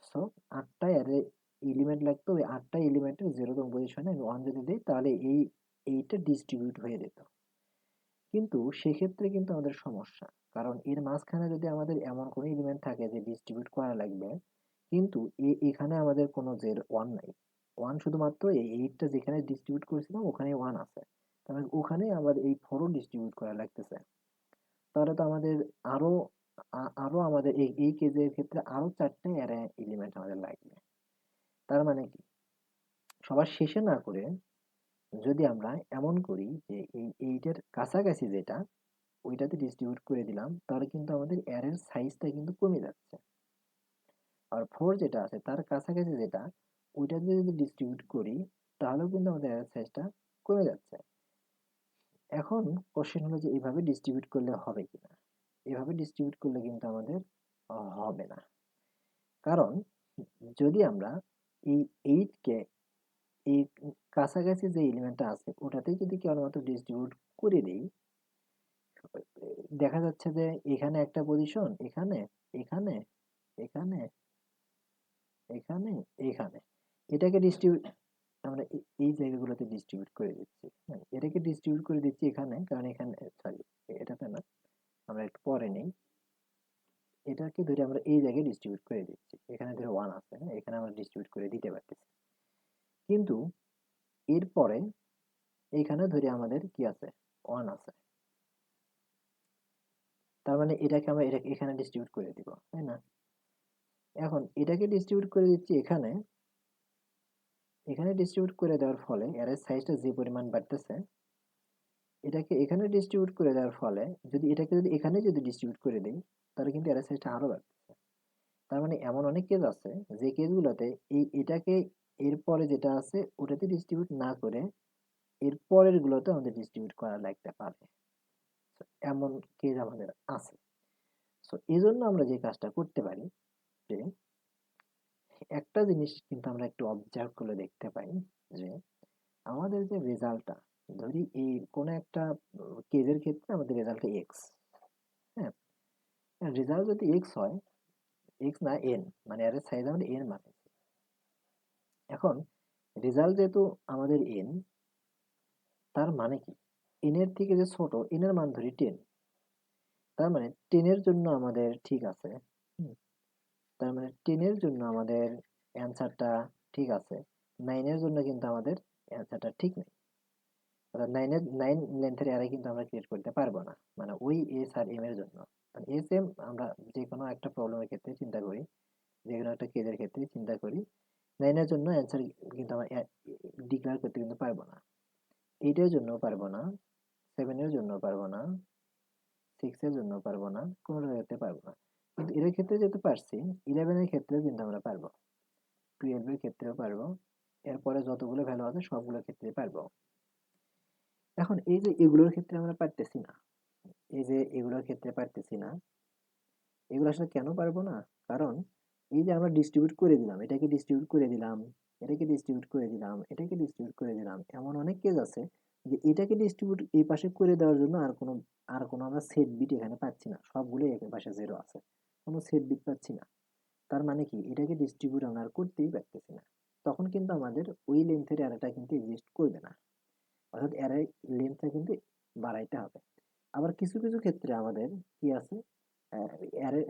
S1: সো 8টা অ্যারে এলিমেন্ট লাগতো, ওই 8টা এলিমেন্টের 0তম পজিশনে আমি ওয়ান যদি দিই তাহলে এইটা ডিস্ট্রিবিউট হয়ে যেত। কিন্তু সেক্ষেত্রে কিন্তু আমাদের সমস্যা, কারণ এর মাঝখানে যদি আমাদের এমন কোনো এলিমেন্ট থাকে যে ডিস্ট্রিবিউট করা লাগবে, কিন্তু এখানে আমাদের কোনো জের ওয়ান নাই, ওয়ান শুধুমাত্র এই এইটটা যেখানে ডিস্ট্রিবিউট করেছিলাম ওখানে ওয়ান আছে, তাহলে ওখানে আবার এই ফোরও ডিস্ট্রিবিউট করা লাগতেছে। তাহলে তো আমাদের আরো আরো আমাদের এই কেজের ক্ষেত্রে আরো 4টে অ্যারে এলিমেন্ট আমাদের লাগবে। তার মানে কি, সবার শেষে না করে যদি আমরা এমন করি যে এই এইটার কাছাকাছি যেটা ওইটাতে ডিস্ট্রিবিউট করে দিলাম, তাহলে কিন্তু আমাদের অ্যারের সাইজটা কিন্তু কমে যাচ্ছে। আর ফোর যেটা আছে তার কাছাকাছি যেটা, ওইটাতে যদি ডিস্ট্রিবিউট করি তাহলেও কিন্তু আমাদের অ্যারের সাইজটা কমে যাচ্ছে। এখন কোশ্চেন হলো যে এইভাবে ডিস্ট্রিবিউট করলে হবে কিনা। এভাবে ডিস্ট্রিবিউট করলে কিন্তু আমাদের হবে না। কারণ যদি আমরা এই এইটকে এই কাছাকাছি যে এলিমেন্টটা আছে ওটাতেই যদি কেবলমাত্র ডিস্ট্রিবিউট করে দিই, দেখা যাচ্ছে যে এখানে একটা পজিশন, এখানে, এখানে, এখানে, এখানে, এখানে, এটাকে ডিস্ট্রিবিউট আমরা এই জায়গাগুলোতে ডিস্ট্রিবিউট করে দিচ্ছি। হ্যাঁ, এটাকে ডিস্ট্রিবিউট করে দিচ্ছি এখানে, কারণ এখানে, সরি, এটাতে না, আমরা একটু পরে নেই। এটাকে ধরে আমরা এই জায়গায় ডিস্ট্রিবিউট করে দিচ্ছি, এখানে ধরে ওয়ান আছে, হ্যাঁ, এখানে আমরা ডিস্ট্রিবিউট করে দিতে পারতেছি। কিন্তু এরপরে এইখানে ধরে আমাদের কি আছে, ওয়ান আছে, তার মানে এটাকে আমরা এখানে ডিস্ট্রিবিউট করে দিব, তাই না? এখন এটাকে ডিস্ট্রিবিউট করে দিচ্ছি এখানে, এখানে ডিস্ট্রিবিউট করে দেওয়ার ফলে অ্যারের সাইজটা যে পরিমাণ বাড়তেছে, এটাকে এখানে ডিস্ট্রিবিউট করে দেওয়ার ফলে যদি এটাকে যদি এখানে যদি ডিস্ট্রিবিউট করে দিই তাহলে কিন্তু অ্যারে সাইজটা আরো বাড়তেছে। তার মানে এমন অনেক কেস আছে যে কেসগুলোতে এটাকে এরপরে যেটা আছে ওটাতে ডিস্ট্রিবিউট না করে এর পরের গুলোতে আমাদের ডিস্ট্রিবিউট করা লাগতে পারে। So, এমন কেস আমাদের আছে। সো এই জন্য আমরা যে কাজটা করতে পারি যে একটা জিনিস কিন্তু আমরা একটু অবজার্ভ করলে দেখতে পাই যে আমাদের যে রেজাল্টটা, ধরি এই কোনো একটা কেজের ক্ষেত্রে আমাদের রেজাল্টটা এক্স, হ্যাঁ, রেজাল্ট যদি এক্স হয়, এক্স না এন, মানে এর সাইজ আমাদের এন মানে, এখন রেজাল্ট যেহেতু আমাদের এন, তার মানে কি এন এর থেকে যে ছোট, এন এর মান ধরি 10, তার মানে 10 এর জন্য আমাদের ঠিক আছে, হুম, তার মানে 10 এর জন্য আমাদের অ্যান্সারটা ঠিক আছে, 9 এর জন্য কিন্তু আমাদের অ্যান্সারটা ঠিক নেই। অর্থাৎ 9 লেন্থের অ্যারে কিন্তু আমরা ক্রিয়েট করতে পারবো না, মানে ওই এস আর এম এর জন্য। এস এম আমরা যে কোনো একটা প্রবলেমের ক্ষেত্রে চিন্তা করি, যে কোনো একটা কেজের ক্ষেত্রে চিন্তা করি, 9 এর জন্য অ্যান্সার কিন্তু আমরা ডিক্লেয়ার করতে কিন্তু পারবো না, 8 এর জন্য পারবো না, 7 এর জন্য পারবো না, 6 এর জন্য পারবো না, কোনোটার ক্ষেত্রে পারবো না। কিন্তু এর ক্ষেত্রে যেহেতু পারছি, 11 এর ক্ষেত্রেও কিন্তু আমরা পারবো, 12 এর ক্ষেত্রেও পারবো, এরপরে যতগুলো ভ্যালু আছে সবগুলোর ক্ষেত্রে পারবো। এখন এই যে এগুলোর ক্ষেত্রে আমরা পারতেছি না, এই যে এগুলোর ক্ষেত্রে পারতেছি না, এগুলো আসলে কেন পারবো না? কারণ এই যে আমরা ডিস্ট্রিবিউট করে দিলাম, এটাকে ডিস্ট্রিবিউট করে দিলাম, এটাকে ডিস্ট্রিবিউট করে দিলাম, এটাকে ডিস্ট্রিবিউট করে দিলাম, এমন অনেক কেস আছে যে এটাকে ডিস্ট্রিবিউট এই পাশে করে দেওয়ার জন্য আর কোনো আমরা সেট বিট এখানে পাচ্ছি না, সবগুলো এক পাশে জিরো আছে, কোনো সেট বিট পাচ্ছি না। তার মানে কি এটাকে ডিস্ট্রিবিউট আমরা আর করতেই পারতেছি না। তখন কিন্তু আমাদের ওই লেন্থের অ্যারেটা কিন্তু এক্সিস্ট করবে না, অর্থাৎ অ্যারে লেন্থটা কিন্তু বাড়াইতে হবে। আবার কিছু কিছু ক্ষেত্রে আমাদের কি আছে, অ্যারে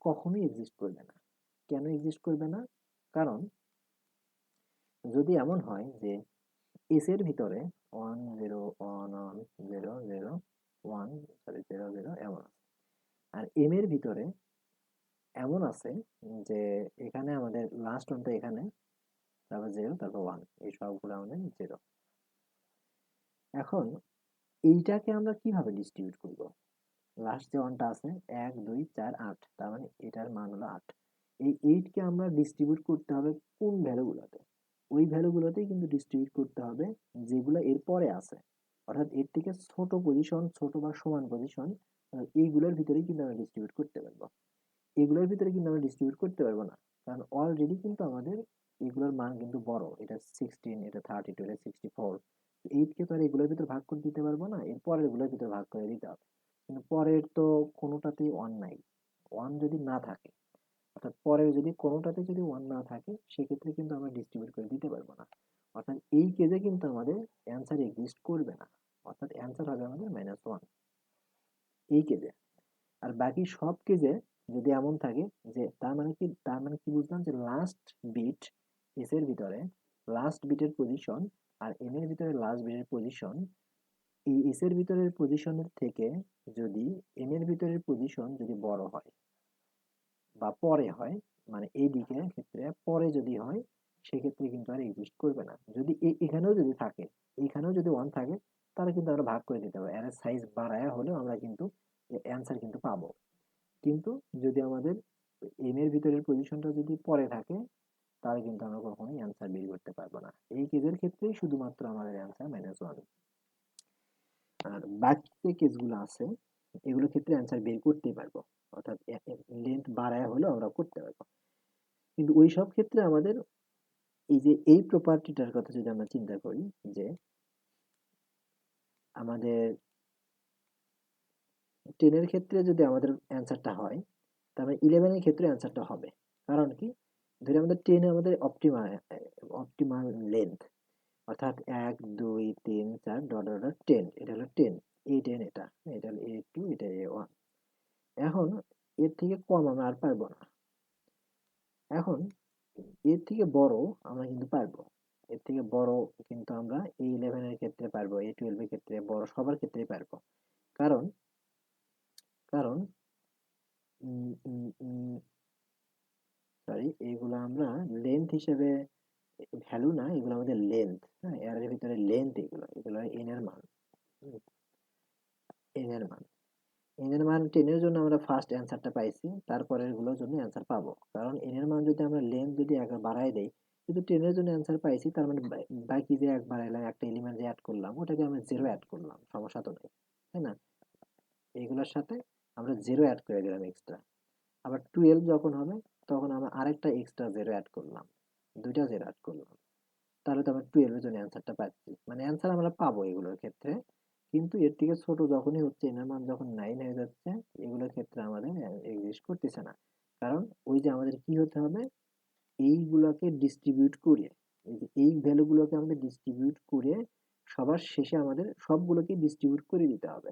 S1: কখনোই এক্সিস্ট করবে না। কেন এক্সিস্ট করবে না? কারণ যদি এমন হয় যে এস এর ভিতরে 1 0 1 1 0 0 1 সরি 0 0 এমন আছে, আর এম এর ভিতরে এমন আছে যে এখানে আমাদের লাস্ট ওয়ানটা এখানে, তারপর 0 তারপর 1, এই সবগুলো আমাদের 0। এখন এইটাকে আমরা কিভাবে ডিস্ট্রিবিউট করব? লাস্ট যে ওয়ানটা আছে 1 2 4 8, তার মানে এটার মান হলো 8। এই 8 কে আমরা ডিস্ট্রিবিউট করতে হবে কোন ভ্যালুগুলোতে? ওই ভ্যালুগুলোতেই কিন্তু ডিস্ট্রিবিউট করতে হবে যেগুলো এর পরে আছে, অর্থাৎ এর থেকে ছোট পজিশন, ছোট বা সমান পজিশন, এইগুলোর ভিতরেই কিন্তু আমরা ডিস্ট্রিবিউট করতে পারবো। এগুলোর ভিতরে কিন্তু আমরা ডিস্ট্রিবিউট করতে পারবো না, কারণ অলরেডি কিন্তু আমাদের এগুলোর মান কিন্তু বড়, এটা 16, এটা 32, এটা 64। 8 কে তো আর এগুলোর ভিতরে ভাগ করে দিতে পারবো না, এর পরের গুলোর ভিতরে ভাগ করে দিতে হবে। কিন্তু পরের তো কোনোটাতেই ওয়ান নাই, ওয়ান যদি না থাকে, অর্থাৎ পরের যদি কোনোটাতে যদি ওয়ান না থাকে, সেক্ষেত্রে কিন্তু আমরা ডিস্ট্রিবিউট করে দিতে পারবো না। অর্থাৎ এই কেসে কিন্তু আমাদের অ্যান্সার এক্সিস্ট করবে না, অর্থাৎ অ্যান্সার হবে আমাদের -1 এই কেসে। আর বাকি সব কেসে যদি এমন থাকে যে তার মানে কি বুঝলাম, যে লাস্ট বিট এস এর ভিতরে লাস্ট বিটের পজিশন আর এম এর ভিতরে লাস্ট বিটের পজিশন, এই এস এর ভিতরের পজিশনের থেকে যদি এম এর ভিতরের পজিশন যদি বড় হয় বা পরে হয়, মানে এই দিকের ক্ষেত্রে পরে যদি হয়, সেক্ষেত্রে কিন্তু আর এক্সিস্ট করবে না। যদি এখানেও যদি থাকে, এখানেও যদি ওয়ান থাকে, তাহলে কিন্তু আমরা ভাগ করে দিতে পারবো, এর সাইজ বাড়ায়া হলেও আমরা কিন্তু অ্যান্সার কিন্তু পাবো। কিন্তু যদি আমাদের এম এর ভিতরের পজিশনটা যদি পরে থাকে, তাহলে কিন্তু আমরা কখনোই অ্যান্সার বের করতে পারবো না। এই কেসের ক্ষেত্রেই শুধুমাত্র আমাদের অ্যান্সার -1। আর বাকি যে কেসগুলো আছে, এগুলোর ক্ষেত্রে অ্যান্সার বের করতেই পারবো, অর্থাৎ লেন্থ বাড়ায় হলেও আমরা করতে পারবো। কিন্তু ওই সব ক্ষেত্রে আমাদের এই যে এই প্রপার্টিটার কথা যদি আমরা চিন্তা করি, যে আমাদের 10 এর ক্ষেত্রে যদি আমাদের অ্যান্সারটা হয়, তাহলে 11 এর ক্ষেত্রে অ্যান্সারটা হবে। কারণ কি, ধরি আমাদের 10 এ আমাদের অপটিমাল লেন্থ, অর্থাৎ 1 2 3 4 ডট ডট ডট 10, এটা হলো 10, A10, এটা এটা হলো A2, এটা A1। এখন এর থেকে কম আমরা আর পারবো না। এখন এর থেকে বড় আমরা কিন্তু পারবো, এর থেকে বড় কিন্তু আমরা A11 এর ক্ষেত্রে পারবো, A12 এর ক্ষেত্রে, বড় সবার ক্ষেত্রেই পারবো। কারণ কারণ সরি, এগুলো আমরা লেন্থ হিসেবে ভ্যালু না, এগুলো আমাদের লেন্থ, হ্যাঁ, এর ভিতরে লেন্থ, এগুলো এগুলো এন এর মান, এন এর মান, এন এর মান 10 এর জন্য আমরা ফার্স্ট অ্যান্সারটা পাইছি, তারপরের গুলোর জন্য অ্যান্সার পাবো, কারণ এন এর মান যদি আমরা লেন্থ যদি একবার বাড়াই দেই, কিন্তু 10 এর জন্য অ্যান্সার পাইছি, তার মানে বাকি যে এক বাড়াইলাম, একটা এলিমেন্ট যে অ্যাড করলাম, ওটাকে আমরা জিরো অ্যাড করলাম, সমস্যা তো নেই, তাই না? এইগুলোর সাথে আমরা জিরো অ্যাড করে দিলাম এক্সট্রা। আবার 12 যখন হবে, তখন আমরা আরেকটা এক্সট্রা জিরো অ্যাড করলাম, দুইটা জিরো অ্যাড করলাম, তাহলে তো আমরা 12 এর জন্য অ্যান্সারটা পাচ্ছি, মানে অ্যান্সার আমরা পাবো এগুলোর ক্ষেত্রে। কিন্তু এর থেকে ছোট যখনই হচ্ছে, এন এর মান যখন 9 হয়ে যাচ্ছে, এগুলোর ক্ষেত্রে আমাদের এক্সিস্ট করতেছে না। কারণ ওই যে আমাদের কি হতে হবে, এইগুলোকে ডিস্ট্রিবিউট করে, এই যে এই ভ্যালুগুলোকে আমাদের ডিস্ট্রিবিউট করে সবার শেষে আমাদের সবগুলোকে ডিস্ট্রিবিউট করে দিতে হবে।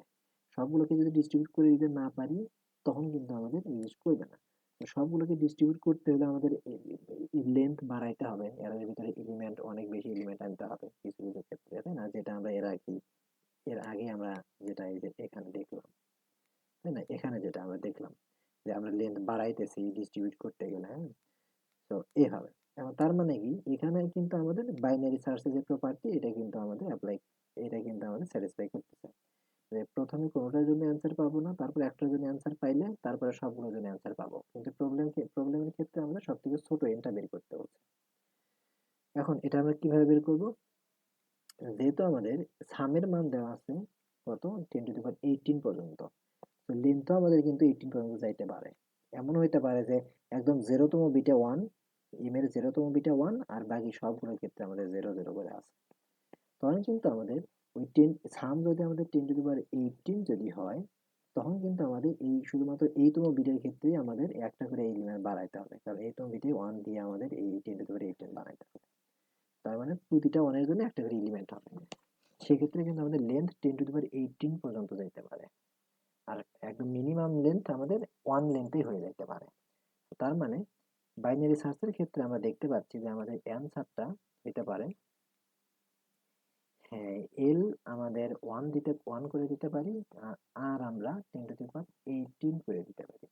S1: সবগুলোকে যদি ডিস্ট্রিবিউট করে দিতে না পারি, তখন কিন্তু আমাদের এক্সিস্ট করবে না। তো সবগুলোকে ডিস্ট্রিবিউট করতে হলে আমাদের লেন্থ বাড়াইতে হবে, এর ভিতরে এলিমেন্ট, অনেক বেশি এলিমেন্ট আনতে হবে কিছু কিছু ক্ষেত্রে, তাই না? যেটা আমরা এর আগে আমরা যেটা এই যে এখানে দেখলাম, তাই না? এখানে যেটা আমরা দেখলাম, যে আমরা লেন্থ বাড়াইতেছি ডিস্ট্রিবিউট করতে গেলে, হ্যাঁ? তো এভাবে। এবং তার মানে কি এখানে কিন্তু আমাদের বাইনারি সার্চের যে প্রপার্টি এটা কিন্তু আমাদের স্যাটিসফাই করতেছে। যে প্রথমে কোনোটার জন্য অ্যান্সার পাবো না, তারপর একটার জন্য অ্যান্সার পাইলে তারপরে সবগুলোর জন্য অ্যান্সার পাবো। কিন্তু প্রবলেমের ক্ষেত্রে আমরা সবথেকে ছোট এনটা বের করতে বলছে। এখন এটা আমরা কিভাবে বের করব? যেহেতু আমাদের সামের মান দেওয়া আছে কত 10^18 পর্যন্ত, তো লেন্থও আমাদের কিন্তু 18 পর্যন্ত যাইতে পারে। এমন হইতে পারে যে একদম 0তম বিটা 1, এম এর 0তম বিটা 1 আর বাকি সবগুলোর ক্ষেত্রে আমাদের 0 0 করে আছে। তখন কিন্তু আমাদের ওই 10 সাম যদি আমাদের 10^18 যদি হয়, তখন কিন্তু আমাদের এই শুধুমাত্র এইতম বিটের ক্ষেত্রেই আমাদের একটা করে এলিমেন্ট বাড়াইতে হবে, কারণ এইতম বিটে 1 দিয়ে আমাদের এই 10^18 বানাইতে হবে। তার মানে প্রতিটা 1 এর জন্য একটা করে এলিমেন্ট হবে। সেক্ষেত্রে কিন্তু আমাদের লেন্থ 10^18 পর্যন্ত যাইতে পারে। আর একদম মিনিমাম লেন্থ আমাদের 1 লেন্থেই হয়ে যাইতে পারে। তার মানে বাইনারি সার্চের ক্ষেত্রে আমরা দেখতে পাচ্ছি যে আমাদের অ্যান্সারটা হতে পারে, হ্যাঁ, এল আমাদের 1 করে দিতে পারি, আর আমরা 10^18 করে দিতে পারি।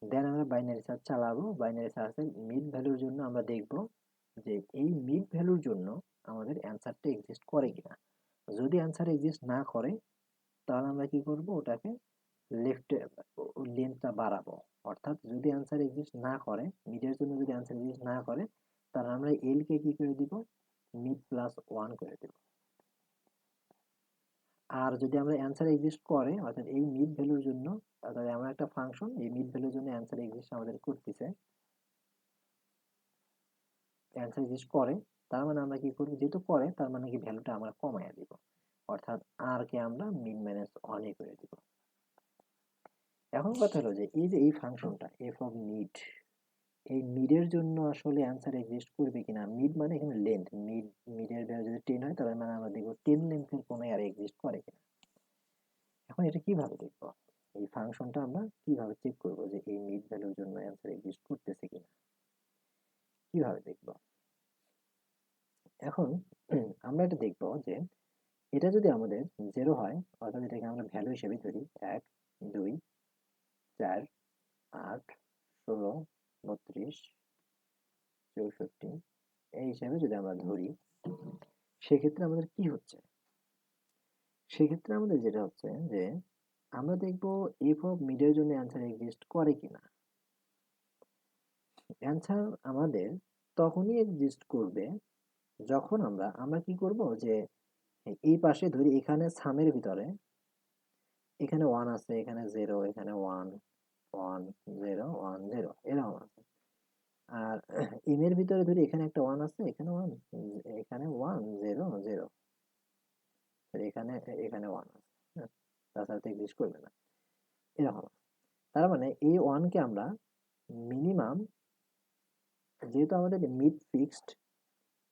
S1: দেন আমরা বাইনারি সার্চ চালাবো। বাইনারি সার্চের মিড ভ্যালুর জন্য আমরা দেখব যে এই মিড ভ্যালুর জন্য আমাদের অ্যান্সারটা এক্সিস্ট করে কিনা। যদি অ্যান্সার এক্সিস্ট না করে, তাহলে আমরা কি করব, ওটাকে লেফটে লেন্থটা বাড়াবো। অর্থাৎ যদি অ্যান্সার এক্সিস্ট না করে, মিডের জন্য যদি অ্যান্সার এক্সিস্ট না করে, তাহলে আমরা এল কে কি করে দিব, মিড প্লাস 1 করে দিব। আর যদি আমরা অ্যান্সার এক্সিস্ট করে, অর্থাৎ এই মিড ভ্যালুর জন্য, অর্থাৎ এমন একটা ফাংশন এই মিড ভ্যালুর জন্য অ্যান্সার এক্সিস্ট আমাদের করতেছে, অ্যান্সার এক্সিস্ট করে, তার মানে আমরা কি করব, যেহেতু করে তার মানে কি ভ্যালুটা আমরা কমাইয়া দিব, অর্থাৎ আর কে আমরা মিন মাইনাস 1 করে দিব। এখন কথা হলো যে এই যে এই ফাংশনটা এফ অফ মিড, এই মিডের জন্য আসলে অ্যান্সার এক্সিস্ট করবে কিনা। মিড মানে এখানে লেন্থ, মিডের ভ্যালু যদি 10 হয়, তাহলে মানে আমরা দেখব 10 লেন্থের কোনো আর এক্সিস্ট করে কিনা। এখন এটা কিভাবে দেখব, এই ফাংশনটা আমরা কিভাবে চেক করব যে এই মিড ভ্যালুর জন্য অ্যান্সার এক্সিস্ট করতেছে কিনা, কিভাবে দেখব। এখন আমরা এটা দেখব যে এটা যদি আমাদের 0 হয়, অর্থাৎ এটাকে আমরা ভ্যালু হিসেবে ধরি 1 2 4 8 16 32 64 এই হিসাবে যদি আমরা ধরি, সেক্ষেত্রে আমাদের কি হচ্ছে, সেক্ষেত্রে আমাদের যেটা হচ্ছে যে আমরা দেখব এফ অফ মিডের জন্য অ্যান্সার এক্সিস্ট করে কিনা। অ্যান্সার আমাদের তখনই এক্সিস্ট করবে যখন আমরা আমরা কি করব, যে এই পাশে ধরি, এখানে সামের ভিতরে এখানে 1 আছে, এখানে 0, এখানে 1 1 0 1 0 এরকম আছে। আর এম এর ভিতরে ধরি, এখানে একটা 1 আছে, এখানে 1, এখানে 1 0 0, এখানে এখানে 1 আছে, হ্যাঁ, তাছাড়া তো এক্সিস্ট করবে না, এরকম। তার মানে এই 1 কে আমরা মিনিমাম, যেহেতু আমাদের মিড ফিক্সড,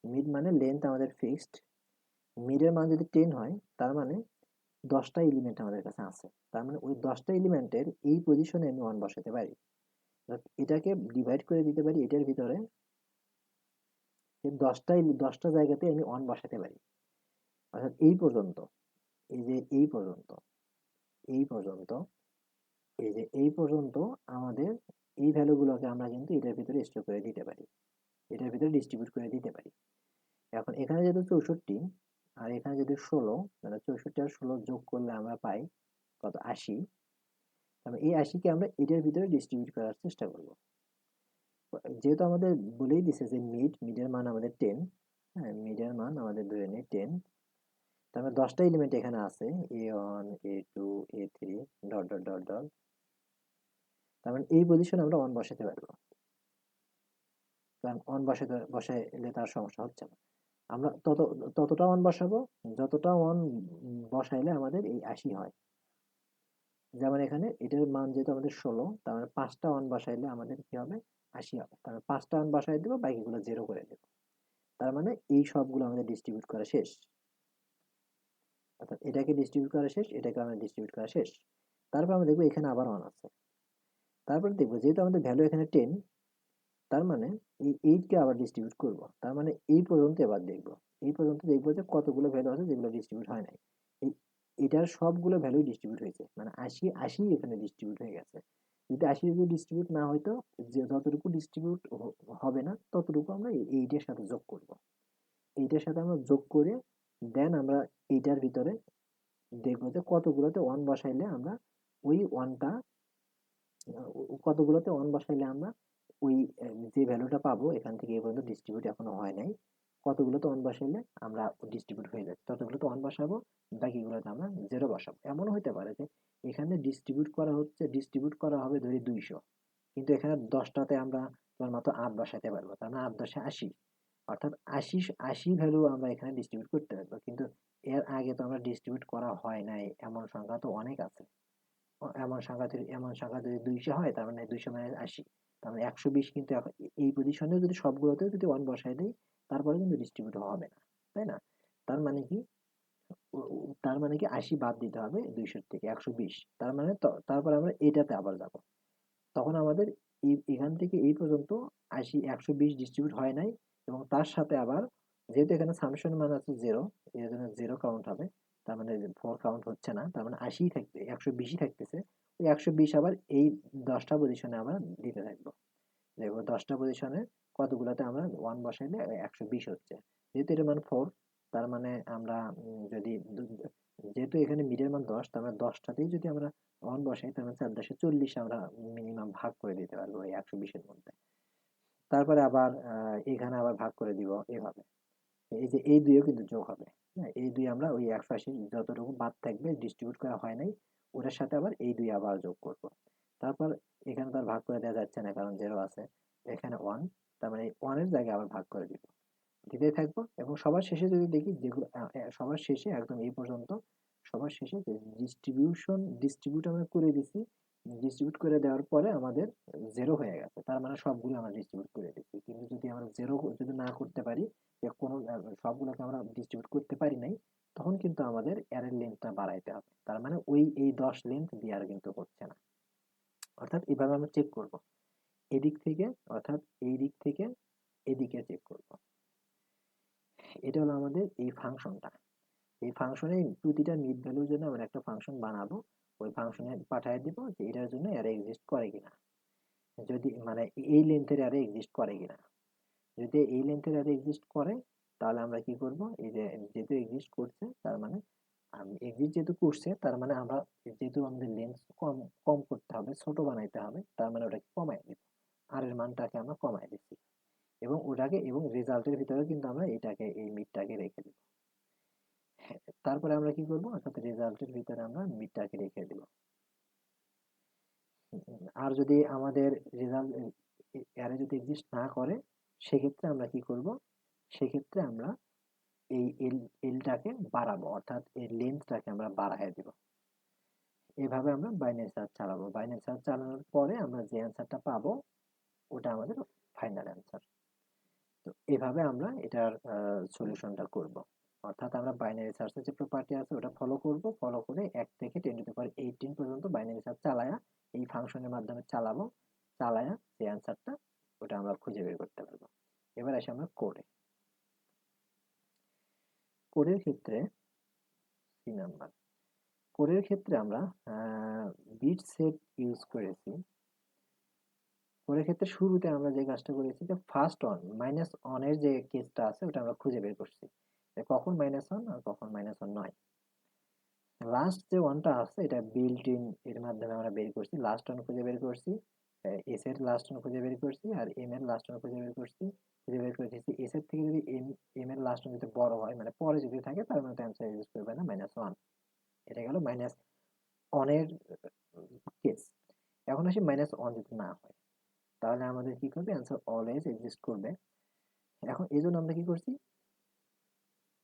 S1: মিড মানে লেন্থ আমাদের ফিক্সড, মিডের মান যদি 10 হয়, তার মানে 10টা এলিমেন্ট আমাদের কাছে আছে, তার মানে ওই 10টা এলিমেন্টের এই পজিশনে আমি 1 বসাতে পারি। এটাকে ডিভাইড করে দিতে পারি এটার ভিতরে, 10টা জায়গাতে আমি 1 বসাতে পারি। অর্থাৎ এই পর্যন্ত, এই যে এই পর্যন্ত, এই পর্যন্ত, এই যে এই পর্যন্ত আমাদের এই ভ্যালুগুলোকে আমরা কিন্তু এটার ভিতরে স্টোর করে দিতে পারি, এটার ভিতরে ডিস্ট্রিবিউট করে দিতে পারি। এখন এখানে যেহেতু 64 আর এখানে যদি 16, মানে 64 আর 16 যোগ করলে আমরা পাই কত, 80। তাহলে এই 80কে আমরা এটার ভিতরে ডিস্ট্রিবিউট করার চেষ্টা করব। যেহেতু আমাদের বলেই দিছে যে মিডের মান আমাদের 10, হ্যাঁ, মিডের মান আমাদের ধরে নিই 10, তার মানে 10টা এলিমেন্ট এখানে আছে, a1 a2 a3 dot dot dot dot, তার মানে এই পজিশনে আমরা 1 বসাতে পারবো, কারণ 1 বসাইলে তার সমস্যা হচ্ছে না। আমরা ততটা 1 বসাবো যতটা 1 বসাইলে আমাদের এই 80 হয়। যেমন এখানে এটার মান যেহেতু আমাদের 16, তার মানে 5টা 1 বসাইলে আমাদের কি হবে, 80 হবে। তার মানে 5টা 1 বসাই দেবো, বাকিগুলো 0 করে দেবো। তার মানে এই সবগুলো আমাদের ডিস্ট্রিবিউট করা শেষ, অর্থাৎ এটাকে ডিস্ট্রিবিউট করা শেষ, এটাকে আমাদের ডিস্ট্রিবিউট করা শেষ। তারপর আমরা দেখবো এখানে আবার 1 আছে। তারপর দেখবো যেহেতু আমাদের ভ্যালু এখানে 10, তার মানে এই 8 কে আবার ডিস্ট্রিবিউট করব। তার মানে এই পর্যন্ত এবার দেখবো, এই পর্যন্ত দেখবো যে কতগুলো ভ্যালু আছে যেগুলো ডিস্ট্রিবিউট হয় নাই। এই এটার সবগুলো ভ্যালু ডিস্ট্রিবিউট হয়েছে, মানে ৮০ এখানে ডিস্ট্রিবিউট হয়ে গেছে। যদি ৮০ যদি ডিস্ট্রিবিউট না হইতো, যে যতটুকু ডিস্ট্রিবিউট হবে না ততটুকু আমরা এইটার সাথে যোগ করব। এইটার সাথে আমরা যোগ করে দেন আমরা এইটার ভিতরে দেখবো যে কতগুলোতে ওয়ান বসাইলে আমরা ওই ওয়ানটা, কতগুলোতে ওয়ান বসাইলে আমরা ওই যে ভ্যালুটা পাবো এখান থেকে এই পর্যন্ত ডিস্ট্রিবিউট এখনো হয় নাই, কতগুলোতে ওয়ান বসাইলে আমরা ডিস্ট্রিবিউট হয়ে যাচ্ছে ততগুলোতে ওয়ান বসাবো, বাকিগুলোতে আমরা জিরো বসাবো। এমনও হতে পারে যে এখানে ডিস্ট্রিবিউট করা হবে ধরি 200, কিন্তু এখানে 10টাতে আমরা তোমার মাত্র 8 বসাতে পারবো, তার মানে 8×10 = 80, অর্থাৎ 80 ভ্যালু আমরা এখানে ডিস্ট্রিবিউট করতে পারবো। কিন্তু এর আগে তো আমরা ডিস্ট্রিবিউট করা হয় নাই, এমন সংখ্যা তো অনেক আছে। এমন সংখ্যা যদি 200 হয়, তার মানে 200 - 80, তার মানে 120। কিন্তু এই পজিশনে যদি সবগুলোতেও যদি ওয়ান বসাই দেই, তারপরে কিন্তু ডিস্ট্রিবিউট হবে না, তাই না? তার মানে কি, তার মানে কি 80 বাদ দিতে হবে 200 থেকে 120, তার মানে তারপরে আমরা এটাতে আবার যাব। তখন আমাদের এখান থেকে এই পর্যন্ত 80 120 ডিস্ট্রিবিউট হয় নাই, এবং তার সাথে আবার যেহেতু এখানে সামেশন মান আছে জিরো, এর জন্য জিরো কাউন্ট হবে, তার মানে 4 কাউন্ট হচ্ছে না, তার মানে 80 থাকবে, 120ই থাকতেছে। ওই 120 আবার এই 10টা পজিশনে আমরা দিতে থাকবো। দেখবো 10টা পজিশনে কতগুলোতে আমরা ওয়ান বসাইলে 120 হচ্ছে। যেহেতু এর মান 4, তার মানে আমরা যদি যেহেতু এখানে মিডের মান 10, তার মানে 10টাতেই যদি আমরা ওয়ান বসাই, তার মানে 4×10=40 আমরা মিনিমাম ভাগ করে দিতে পারবো এই 120-এর মধ্যে। তারপরে আবার এখানে আবার ভাগ করে দিব এভাবে। এই যে এই দুইও কিন্তু যোগ হবে। হ্যাঁ, এই দুই আমরা ওই 180 যতটুকু বাদ থাকবে ডিস্ট্রিবিউট করা হয় নাই, ওটার সাথে আবার এই দুই আবার যোগ করব। তারপর এখানে তো আর ভাগ করে দেওয়া যাচ্ছে না কারণ জিরো আছে, এখানে ওয়ান, তার মানে ওয়ানের জায়গায় আবার ভাগ করে দিব, দিতেই থাকবো। এবং সবার শেষে যদি দেখি যেগুলো সবার শেষে একদম এই পর্যন্ত, সবার শেষে যে ডিস্ট্রিবিউট আমরা করে দিছি, ডিস্ট্রিবিউট করে দেওয়ার পরে আমাদের জিরো হয়ে গেছে, তার মানে সবগুলো আমরা ডিস্ট্রিবিউট করে দিচ্ছি। কিন্তু যদি আমরা জিরো যদি না করতে পারি, যে কোনো সবগুলোকে আমরা ডিস্ট্রিবিউট করতে পারি নাই, তখন কিন্তু আমাদের অ্যারের লেন্থটা বাড়াইতে হবে, তার মানে এই 10 লেন্থ দিয়ে আর কিন্তু হচ্ছে না। অর্থাৎ এভাবে আমরা চেক করব, এদিক থেকে, অর্থাৎ এই দিক থেকে এদিকে চেক করব। এটা হলো আমাদের এই ফাংশনটা। এই ফাংশনে প্রতিটা মিড ভ্যালুর জন্য আমরা একটা ফাংশন বানাবো, ওই ফাংশনে পাঠিয়ে দিব যে এটার জন্য অ্যারে এক্সিস্ট করে কিনা, যদি মানে এই লেন্থের অ্যারে এক্সিস্ট করে কিনা। যদি এই লেন্থের অ্যারে এক্সিস্ট করে, তাহলে আমরা কি করব, এই যে যেহেতু এক্সিস্ট করছে, তার মানে এক্সিস্ট যেহেতু করছে, তার মানে আমরা যেহেতু আমাদের লেন্থ কম কম করতে হবে, ছোট বানাইতে হবে, তার মানে ওটাকে কমাই দিব, আর এর মানটাকে আমরা কমাই দিচ্ছি, এবং ওটাকে এবং রেজাল্টের ভিতরে কিন্তু আমরা এটাকে এই মিডটাকে রেখে দিব। তারপরে আমরা কি করব, অর্থাৎ রেজাল্টের ভিতরে আমরা মিডটাকে রেখে দিব। আর যদি আমাদের রেজাল্ট অ্যারে যদি এক্সিস্ট না করে, সেক্ষেত্রে আমরা কি করব, সেক্ষেত্রে আমরা এই এলটাকে বাড়াবো, অর্থাৎ এই লেন্থটাকে আমরা বাড়ায় দিব। এভাবে আমরা বাইনারি সার্চ চালাবো। বাইনারি সার্চ চালানোর পরে আমরা যে অ্যান্সারটা পাবো, ওটা আমাদের ফাইনাল অ্যান্সার। তো এভাবে আমরা এটার সলিউশনটা করব। অর্থাৎ আমরা বাইনারি সার্চের যে প্রপার্টি আছে ওটা ফলো করব, ফলো করে 1 থেকে 10^18 পর্যন্ত বাইনারি সার্চ চালায়া এই ফাংশনের মাধ্যমে চালাবো, চালায়া যে অ্যান্সারটা ওটা আমরা খুঁজে বের করতে পারবো। এবার আসি আমরা কোডের ক্ষেত্রে সি নাম্বার। কোডের ক্ষেত্রে আমরা বিট সেট ইউজ করেছি। কোডের ক্ষেত্রে শুরুতে আমরা যে কাজটা করেছি, যে ফার্স্ট অন মাইনাস অনের যে কেসটা আছে ওটা আমরা খুঁজে বের করছি, কখন -1 আর কখন -1 নয়। লাস্ট যে ওয়ানটা আছে এটা বিল্ট ইন এর মাধ্যমে আমরা বের করছি, লাস্ট ওয়ান খুঁজে বের করছি, এস এর লাস্ট ওয়ান খুঁজে বের করছি, আর এম এর লাস্ট ওয়ান খুঁজে বের করছি, খুঁজে বের করে দিচ্ছি। এস এর থেকে যদি এম এর লাস্ট ওয়ান যদি বড় হয়, মানে পরে যদি থাকে, তার মানে অ্যান্সার ইউজ করবে না -1। এটা গেল মাইনাস অনের কেস। এখন আসি -1 যদি না হয়, তাহলে আমাদের কি করবে, অ্যান্সার অলওয়েজ এক্সিস্ট করবে। এখন এই জন্য আমরা কি করছি,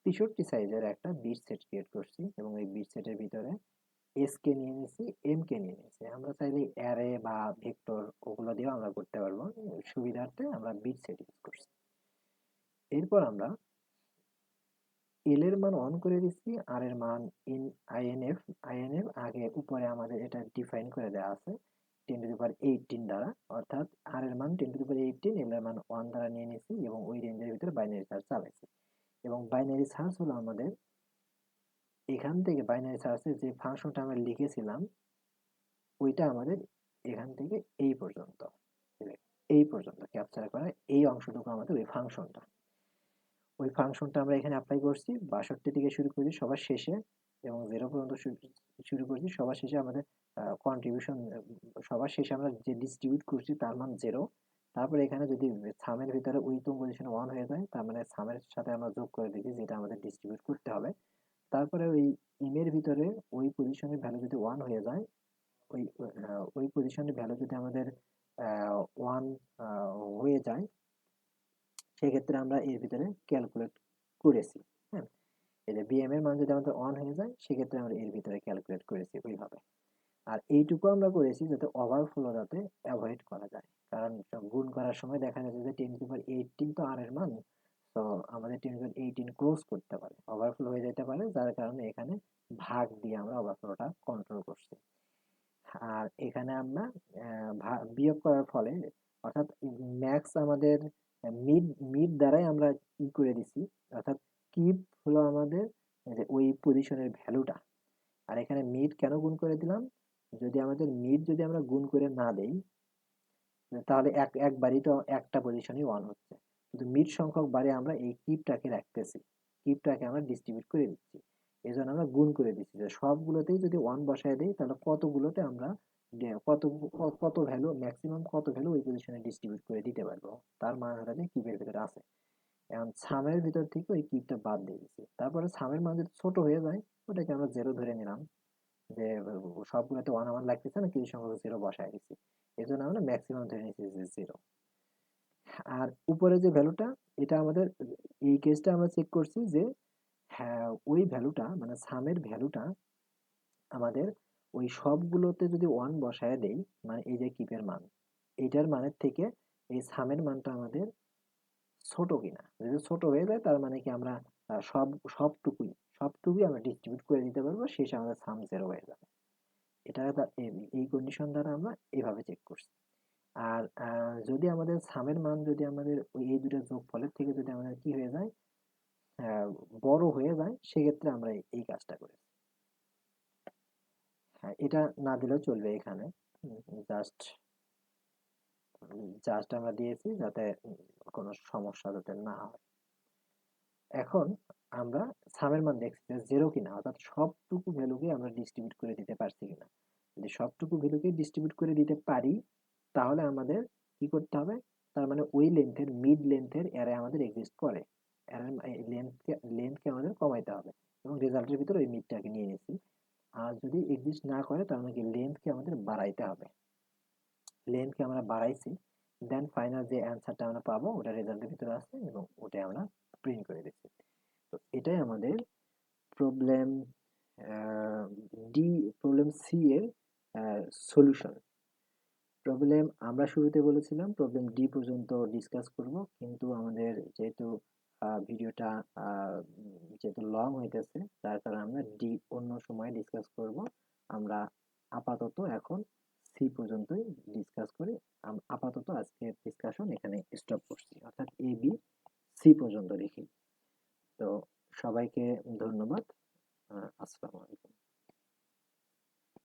S1: 63 সাইজের একটা বিট সেট ক্রিয়েট করছি, এবং এই বিট সেটের ভিতরে এস কে নিয়ে নিছি, এম কে নিয়ে নিছি। আমরা চাইলে অ্যারে বা ভেক্টর ওগুলো দিয়েও আমরা করতে পারবো, সুবিধার্থে আমরা বিট সেট ইউজ করছি। এরপর আমরা এল এর মান অন করে দিচ্ছি, আর এর মান ইন আইএনএফ। আইএনএফ আগে উপরে আমাদের এটা ডিফাইন করে দেওয়া আছে 10^18 দ্বারা, অর্থাৎ আর এর মান 10^18, এল এর মান 1 দ্বারা নিয়ে নিছি, এবং ওই রেঞ্জের ভিতরে বাইনারি সার্চ চালাইছি। এবং বাইনারি সার্চ হলো আমাদের এখান থেকে বাইনারি সার্চে যে ফাংশনটা আমরা লিখেছিলাম ওইটা আমাদের এখান থেকে এই পর্যন্ত, এই পর্যন্ত ক্যাপচার করা এই অংশটুকু আমাদের ওই ফাংশনটা। ওই ফাংশনটা আমরা এখানে অ্যাপ্লাই করছি 62 থেকে শুরু করেছি সবার শেষে এবং 0 পর্যন্ত শুরু করছি সবার শেষে। আমাদের কন্ট্রিবিউশন সবার শেষে আমরা যে ডিস্ট্রিবিউট করছি তার মান 0। তারপরে এখানে যদি সামের ভিতরে উইথম পজিশন 1 হয়ে যায় তার মানে সামের সাথে আমরা যোগ করে দিচ্ছি যেটা আমাদের ডিস্ট্রিবিউট করতে হবে। তারপরে ওই ইমের ভিতরে ওই পজিশনের ভ্যালু যদি 1 হয়ে যায়, ওই পজিশনের ভ্যালু যদি আমাদের 1 হয়ে যায় সেক্ষেত্রে আমরা এর ভিতরে ক্যালকুলেট করেছি। হ্যাঁ, এই যে বিএম এর মান যদি আমাদের 1 হয়ে যায় সেক্ষেত্রে আমরা এর ভিতরে ক্যালকুলেট করেছি ওইভাবে। আর এইটুকু আমরা করেছি যাতে ওভারফ্লো যাতে অ্যাভয়েড করা যায়, কারণ গুণ করার সময় দেখা যাচ্ছে যে 10^18 তো আর এর মান, তো আমাদের 10^18 ক্লোজ করতে পারে, ওভারফ্লো হয়ে যেতে পারে, যার কারণে এখানে ভাগ দিয়ে আমরা ওভারফ্লোটা কন্ট্রোল করছি। আর এখানে আমরা বিয়োগ করার ফলে অর্থাৎ ম্যাক্স আমাদের মিড মিড দ্বারাই আমরা ই করে দিছি, অর্থাৎ কিপ হলো আমাদের যে ওই পজিশনের ভ্যালুটা। আর এখানে মিড কেন গুণ করে দিলাম, যদি আমাদের মিড যদি আমরা গুণ করে না দেই তাহলে একবারই তো একটা পজিশনই 1 হচ্ছে, কিন্তু মিড সংখ্যক বারে আমরা এই কিপটাকে রাখতেছি, কিপটাকে আমরা ডিস্ট্রিবিউট করে দিচ্ছি। এই জন্য আমরা গুণ করে দিচ্ছি যে সবগুলোতেই যদি 1 বসায় দেই তাহলে কতগুলোতে আমরা কত কত ভ্যালু ম্যাক্সিমাম কত ভ্যালু ওই পজিশনে ডিস্ট্রিবিউট করে দিতে পারবো তার মান হচ্ছে কিপের ভিতরে আছে। এখন সামের ভিতর থেকে ওই কিপটা বাদ দিয়ে দিচ্ছি। তারপরে সামের মান যদি ছোট হয়ে যায় ওটাকে আমরা 0 ধরে নিলাম, যে সবগুলোতে 1 আমার লাগতেছে না, কিছু সংখ্যক 0 বসায় দিচ্ছি, এই জন্য আমরা ম্যাক্সিমাম ধরে নিচ্ছি যে 0। আর উপরে যে ভ্যালুটা এটা আমাদের এই কেসটা আমরা চেক করছি যে হ্যাঁ ওই ভ্যালুটা মানে সামের ভ্যালুটা আমাদের ওই সবগুলোতে যদি 1 বসায় দেই মানে এই যে কিপের মান এইটার মানের থেকে এই সামের মানটা আমাদের ছোট কিনা, যদি ছোট হয়ে যায় তার মানে কি আমরা সবটুকুই আমরা ডিস্ট্রিবিউট করে দিতে পারবো, শেষে আমাদের সাম 0 হয়ে যাবে। এটা এই কন্ডিশন দ্বারা আমরা এইভাবে চেক করছি। আর যদি আমাদের সামের মান যদি আমাদের ওই এই দুটো যোগফলের থেকে যদি আমাদের কি হয়ে যায় বড় হয়ে যায় সেক্ষেত্রে আমরা এই কাজটা করি। হ্যাঁ, এটা না দিলেও চলবে এখানে, জাস্ট জাস্ট আমরা দিয়েছি যাতে কোনো সমস্যা যাতে না হয়। এখন আমরা সামের মান দেখছি যে 0 কিনা, অর্থাৎ সবটুকু ভ্যালুকে আমরা ডিস্ট্রিবিউট করে দিতে পারছি কিনা। যদি সবটুকু ভ্যালুকে ডিস্ট্রিবিউট করে দিতে পারি তাহলে আমাদের কি করতে হবে, তার মানে ওই লেন্থের মিড লেন্থের অ্যারে আমাদের এক্সিস্ট করে, লেন্থকে আমাদের কমাইতে হবে এবং রেজাল্টের ভিতরে ওই মিডটাকে নিয়ে নিছি। আর যদি এক্সিস্ট না করে তার মানে কি লেন্থকে আমাদের বাড়াইতে হবে, লেন্থকে আমরা বাড়াইছি, দেন ফাইনাল যে অ্যান্সারটা আমরা পাবো ওটা রেজাল্টের ভিতরে আছে এবং ওটাই আমরা প্রিন্ট করে দিচ্ছি। তো এটাই আমাদের প্রবলেম ডি, প্রবলেম সি এর সলিউশন। প্রবলেম আমরা শুরুতে বলেছিলাম প্রবলেম ডি পর্যন্ত ডিসকাস করব, কিন্তু আমাদের যেহেতু ভিডিওটা যেহেতু লং হইতেছে তার কারণে আমরা ডি অন্য সময় ডিসকাস করব। আমরা আপাতত এখন সি পর্যন্তই ডিসকাস করি। আপাতত আজকের ডিসকাশন এখানে স্টপ করছি, অর্থাৎ এ বি সি পর্যন্ত রেখে। তো সবাইকে ধন্যবাদ।